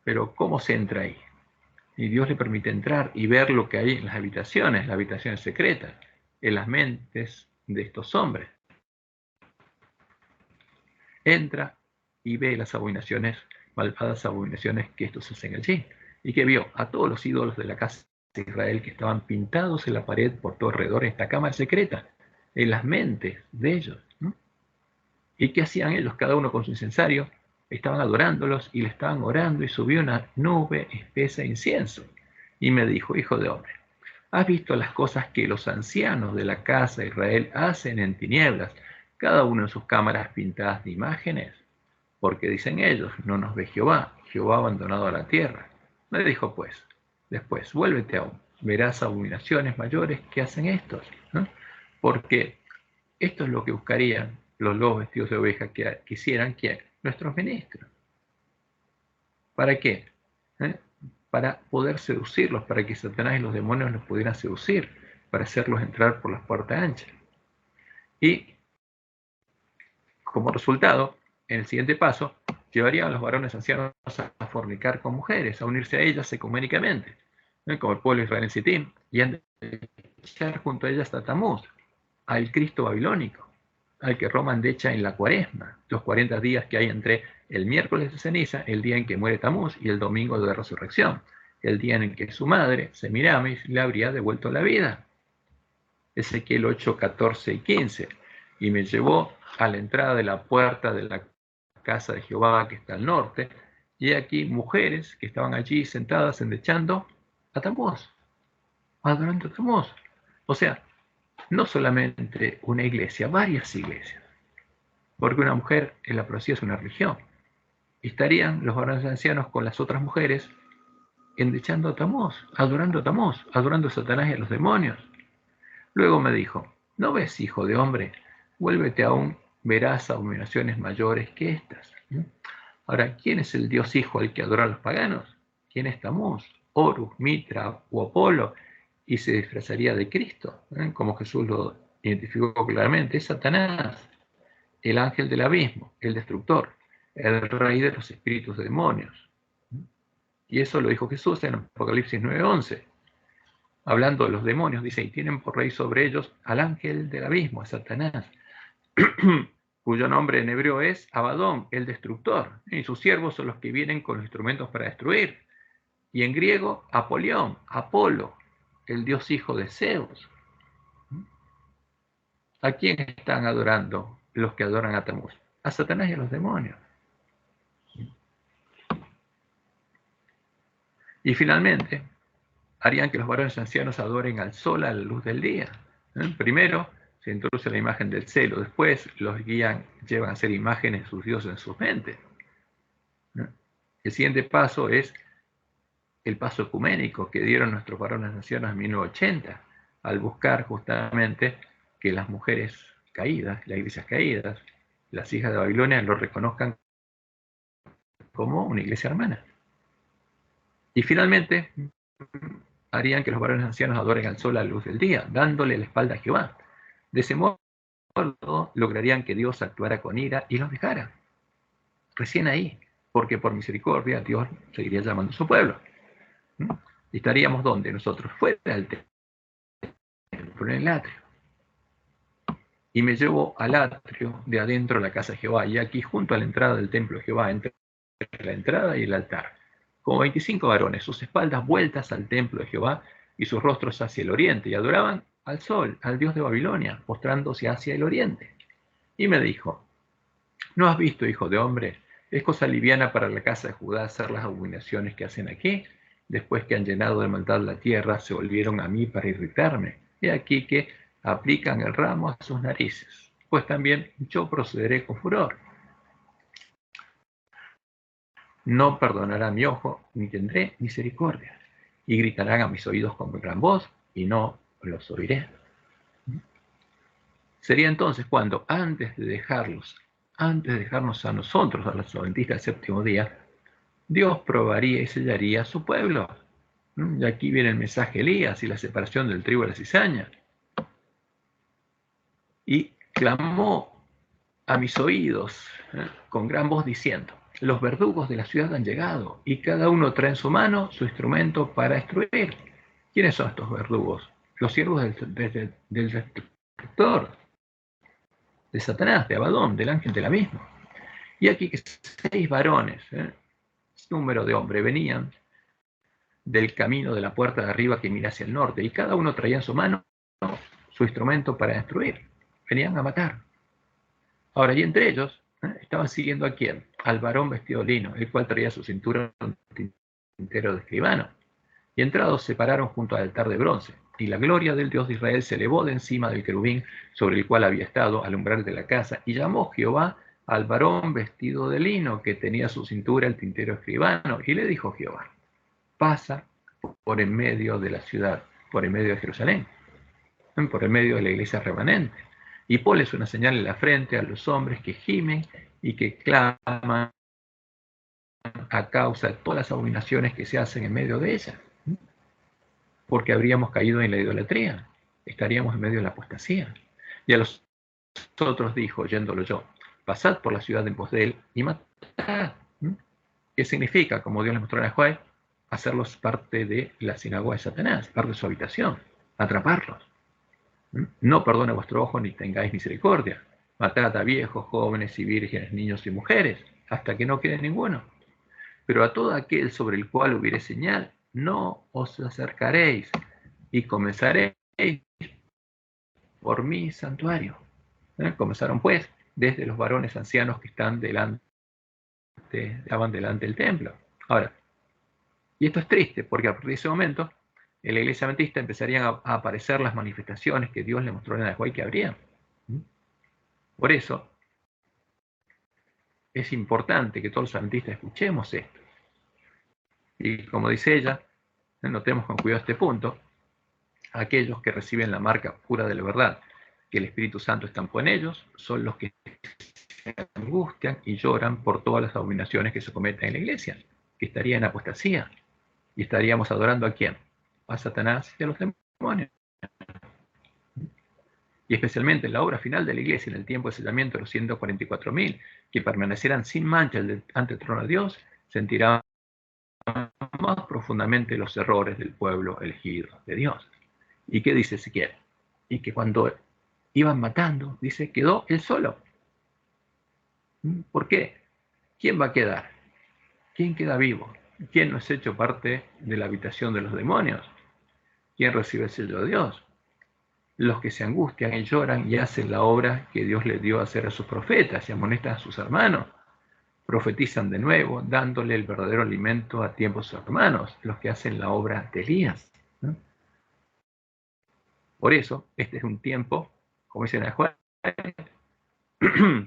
S1: Pero ¿cómo se entra ahí? Y Dios le permite entrar y ver lo que hay en las habitaciones secretas, en las mentes de estos hombres. Entra y ve las abominaciones, malvadas abominaciones que estos hacen allí. Y que vio a todos los ídolos de la casa de Israel que estaban pintados en la pared por todo alrededor en esta cámara secreta, en las mentes de ellos. ¿Y qué hacían ellos? Cada uno con su incensario, estaban adorándolos y le estaban orando y subió una nube espesa de incienso. Y me dijo, hijo de hombre, ¿has visto las cosas que los ancianos de la casa de Israel hacen en tinieblas, cada uno en sus cámaras pintadas de imágenes? Porque dicen ellos, no nos ve Jehová, Jehová ha abandonado a la tierra. Me dijo pues, después, vuélvete aún, verás abominaciones mayores que hacen estos, ¿no? Porque esto es lo que buscarían los lobos vestidos de oveja que quisieran que nuestros ministros. ¿Para qué? Para poder seducirlos, para que Satanás y los demonios los pudieran seducir, para hacerlos entrar por las puertas anchas. Y como resultado, en el siguiente paso, llevarían a los varones ancianos a fornicar con mujeres, a unirse a ellas ecuménicamente, como el pueblo de Israel en Sittim, y a echar junto a ellas a Tamuz, al Cristo babilónico, al que Roma endecha en la cuaresma, los 40 días que hay entre el miércoles de ceniza, el día en que muere Tamuz, y el domingo de resurrección, el día en que su madre, Semiramis, le habría devuelto la vida. Ezequiel 8, 14 y 15. Y me llevó a la entrada de la puerta de la casa de Jehová que está al norte, y aquí mujeres que estaban allí sentadas endechando a Tamuz, adorando a Tamuz. O sea, no solamente una iglesia, varias iglesias, porque una mujer en la profecía es una religión. Estarían los varones ancianos con las otras mujeres endechando a Tamuz, adorando a Satanás y a los demonios. Luego me dijo, ¿no ves, hijo de hombre? Vuélvete aún, verás abominaciones mayores que estas. Ahora, ¿quién es el Dios Hijo al que adoran los paganos? ¿Quién es Tamuz, Horus, Mitra o Apolo? Y se disfrazaría de Cristo, como Jesús lo identificó claramente. Es Satanás, el ángel del abismo, el destructor, el rey de los espíritus de demonios. Y eso lo dijo Jesús en Apocalipsis 9:11. Hablando de los demonios, dice, y tienen por rey sobre ellos al ángel del abismo, a Satanás, cuyo nombre en hebreo es Abadón, el destructor, y sus siervos son los que vienen con los instrumentos para destruir. Y en griego, Apolión, Apolo, el dios hijo de Zeus. ¿A quién están adorando los que adoran a Tamuz? A Satanás y a los demonios. Y finalmente, harían que los varones ancianos adoren al sol a la luz del día. Primero se introduce la imagen del celo, después los guían, llevan a hacer imágenes de sus dioses en sus mentes. El siguiente paso es el paso ecuménico que dieron nuestros varones ancianos en 1980, al buscar justamente que las mujeres caídas, las iglesias caídas, las hijas de Babilonia, lo reconozcan como una iglesia hermana. Y finalmente harían que los varones ancianos adoren al sol a la luz del día, dándole la espalda a Jehová. De ese modo lograrían que Dios actuara con ira y los dejara. Recién ahí, porque por misericordia Dios seguiría llamando a su pueblo. ¿Y estaríamos dónde? Nosotros fuera del templo, en el atrio. Y me llevo al atrio de adentro de la casa de Jehová, y aquí junto a la entrada del templo de Jehová, entre la entrada y el altar, como 25 varones, sus espaldas vueltas al templo de Jehová y sus rostros hacia el oriente, y adoraban al sol, al dios de Babilonia, postrándose hacia el oriente. Y me dijo, ¿no has visto, hijo de hombre? Es cosa liviana para la casa de Judá hacer las abominaciones que hacen aquí. Después que han llenado de maldad la tierra, se volvieron a mí para irritarme. He aquí que aplican el ramo a sus narices, pues también yo procederé con furor. No perdonará mi ojo, ni tendré misericordia. Y gritarán a mis oídos con gran voz, y no los oiré. Sería entonces cuando, antes de dejarnos a nosotros, a los adventistas del séptimo día, Dios probaría y sellaría a su pueblo. Y aquí viene el mensaje de Elías y la separación del trigo de la cizaña. Y clamó a mis oídos con gran voz diciendo: los verdugos de la ciudad han llegado, y cada uno trae en su mano su instrumento para destruir. ¿Quiénes son estos verdugos? Los siervos del destructor, de Satanás, de Abadón, del ángel de la misma. Y aquí que 6 varones, número de hombres, venían del camino de la puerta de arriba que mira hacia el norte, y cada uno traía en su mano su instrumento para destruir. Venían a matar. Ahora, y entre ellos, estaban siguiendo ¿a quién? Al varón vestido de lino, el cual traía su cintura un tintero de escribano. Y entrados se pararon junto al altar de bronce, y la gloria del Dios de Israel se elevó de encima del querubín sobre el cual había estado al umbral de la casa, y llamó Jehová al varón vestido de lino que tenía su cintura el tintero escribano, y le dijo Jehová: pasa por en medio de la ciudad, por en medio de Jerusalén, por en medio de la iglesia remanente, y ponles una señal en la frente a los hombres que gimen y que claman a causa de todas las abominaciones que se hacen en medio de ella, porque habríamos caído en la idolatría, estaríamos en medio de la apostasía. Y a los otros dijo, oyéndolo yo: pasad por la ciudad en pos de él y matad. ¿Qué significa? Como Dios les mostró a Joel, hacerlos parte de la sinagoga de Satanás, parte de su habitación, atraparlos. No perdone vuestro ojo ni tengáis misericordia. Matad a viejos, jóvenes y vírgenes, niños y mujeres, hasta que no quede ninguno. Pero a todo aquel sobre el cual hubiere señal, no os acercaréis, y comenzaréis por mi santuario. Comenzaron pues desde los varones ancianos que estaban delante del templo. Ahora, y esto es triste, porque a partir de ese momento, en la iglesia adventista empezarían a aparecer las manifestaciones que Dios le mostró en Ajuay que habría. Por eso, es importante que todos los adventistas escuchemos esto. Y como dice ella, notemos con cuidado este punto: aquellos que reciben la marca pura de la verdad, que el Espíritu Santo estampó en ellos, son los que se angustian y lloran por todas las abominaciones que se cometen en la iglesia, que estaría en apostasía. ¿Y estaríamos adorando a quién? A Satanás y a los demonios. Y especialmente en la obra final de la iglesia, en el tiempo de sellamiento de los 144.000, que permanecerán sin mancha ante el trono de Dios, sentirán más profundamente los errores del pueblo elegido de Dios. ¿Y qué dice Ezequiel? Y que cuando iban matando, dice, quedó él solo. ¿Por qué? ¿Quién va a quedar? ¿Quién queda vivo? ¿Quién no es hecho parte de la habitación de los demonios? ¿Quién recibe el sello de Dios? Los que se angustian y lloran y hacen la obra que Dios les dio a hacer a sus profetas y amonestan a sus hermanos. Profetizan de nuevo, dándole el verdadero alimento a tiempo a sus hermanos, los que hacen la obra de Elías. Por eso, este es un tiempo, como dice Juan,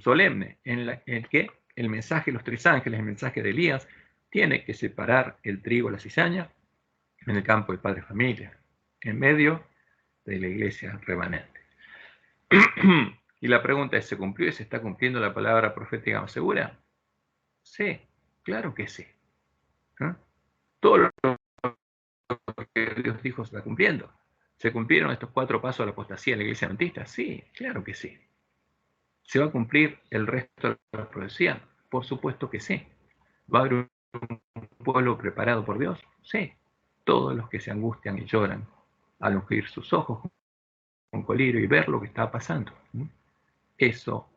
S1: solemne, en el que el mensaje de los 3 ángeles, el mensaje de Elías, tiene que separar el trigo de la cizaña en el campo del padre familia, en medio de la iglesia remanente. Y la pregunta es, ¿se cumplió y se está cumpliendo la palabra profética más segura? Sí, claro que sí. Todo lo que Dios dijo se está cumpliendo. ¿Se cumplieron estos 4 pasos de la apostasía en la iglesia adventista? Sí, claro que sí. ¿Se va a cumplir el resto de la profecía? Por supuesto que sí. ¿Va a haber un pueblo preparado por Dios? Sí. Todos los que se angustian y lloran al ungir sus ojos con colirio y ver lo que está pasando. Eso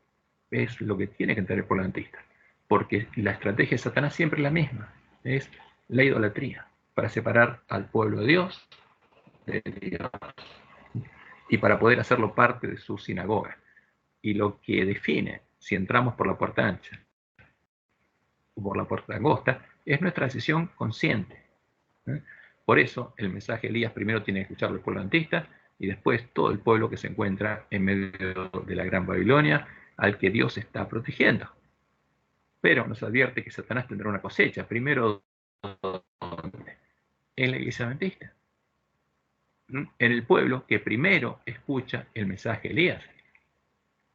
S1: es lo que tiene que entender el pueblo adventista. Porque la estrategia de Satanás siempre es la misma. Es la idolatría, para separar al pueblo de Dios de Dios. Y para poder hacerlo parte de su sinagoga. Y lo que define si entramos por la puerta ancha o por la puerta angosta es nuestra decisión consciente. Por eso el mensaje de Elías primero tiene que escucharlo el pueblo adventista y después todo el pueblo que se encuentra en medio de la Gran Babilonia al que Dios está protegiendo. Pero nos advierte que Satanás tendrá una cosecha. Primero, en la iglesia adventista, en el pueblo que primero escucha el mensaje de Elías.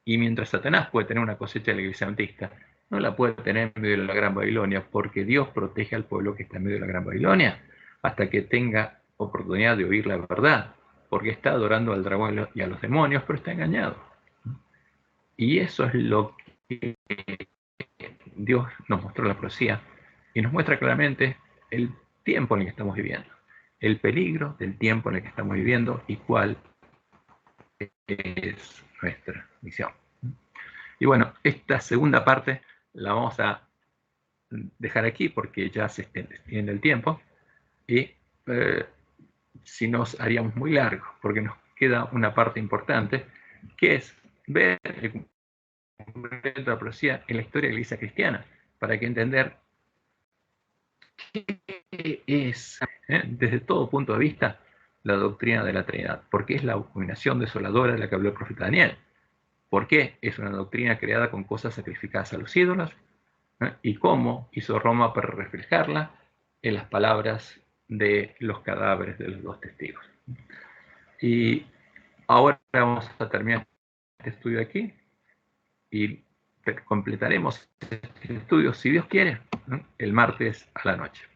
S1: Y mientras Satanás puede tener una cosecha de la iglesia adventista, no la puede tener en medio de la Gran Babilonia, porque Dios protege al pueblo que está en medio de la Gran Babilonia hasta que tenga oportunidad de oír la verdad, porque está adorando al dragón y a los demonios, pero está engañado. Y eso es lo que Dios nos mostró en la profecía y nos muestra claramente el tiempo en el que estamos viviendo, el peligro del tiempo en el que estamos viviendo y cuál es nuestra misión. Y bueno, esta segunda parte la vamos a dejar aquí porque ya se extiende el tiempo y si nos haríamos muy largo, porque nos queda una parte importante, que es ver la profecía en la historia de la Iglesia cristiana, para que entender qué es, desde todo punto de vista, la doctrina de la Trinidad, porque es la abominación desoladora de la que habló el profeta Daniel. ¿Por qué? Es una doctrina creada con cosas sacrificadas a los ídolos, y cómo hizo Roma para reflejarla en las palabras de los cadáveres de los dos testigos. Y ahora vamos a terminar este estudio aquí y completaremos este estudio, si Dios quiere, el martes a la noche.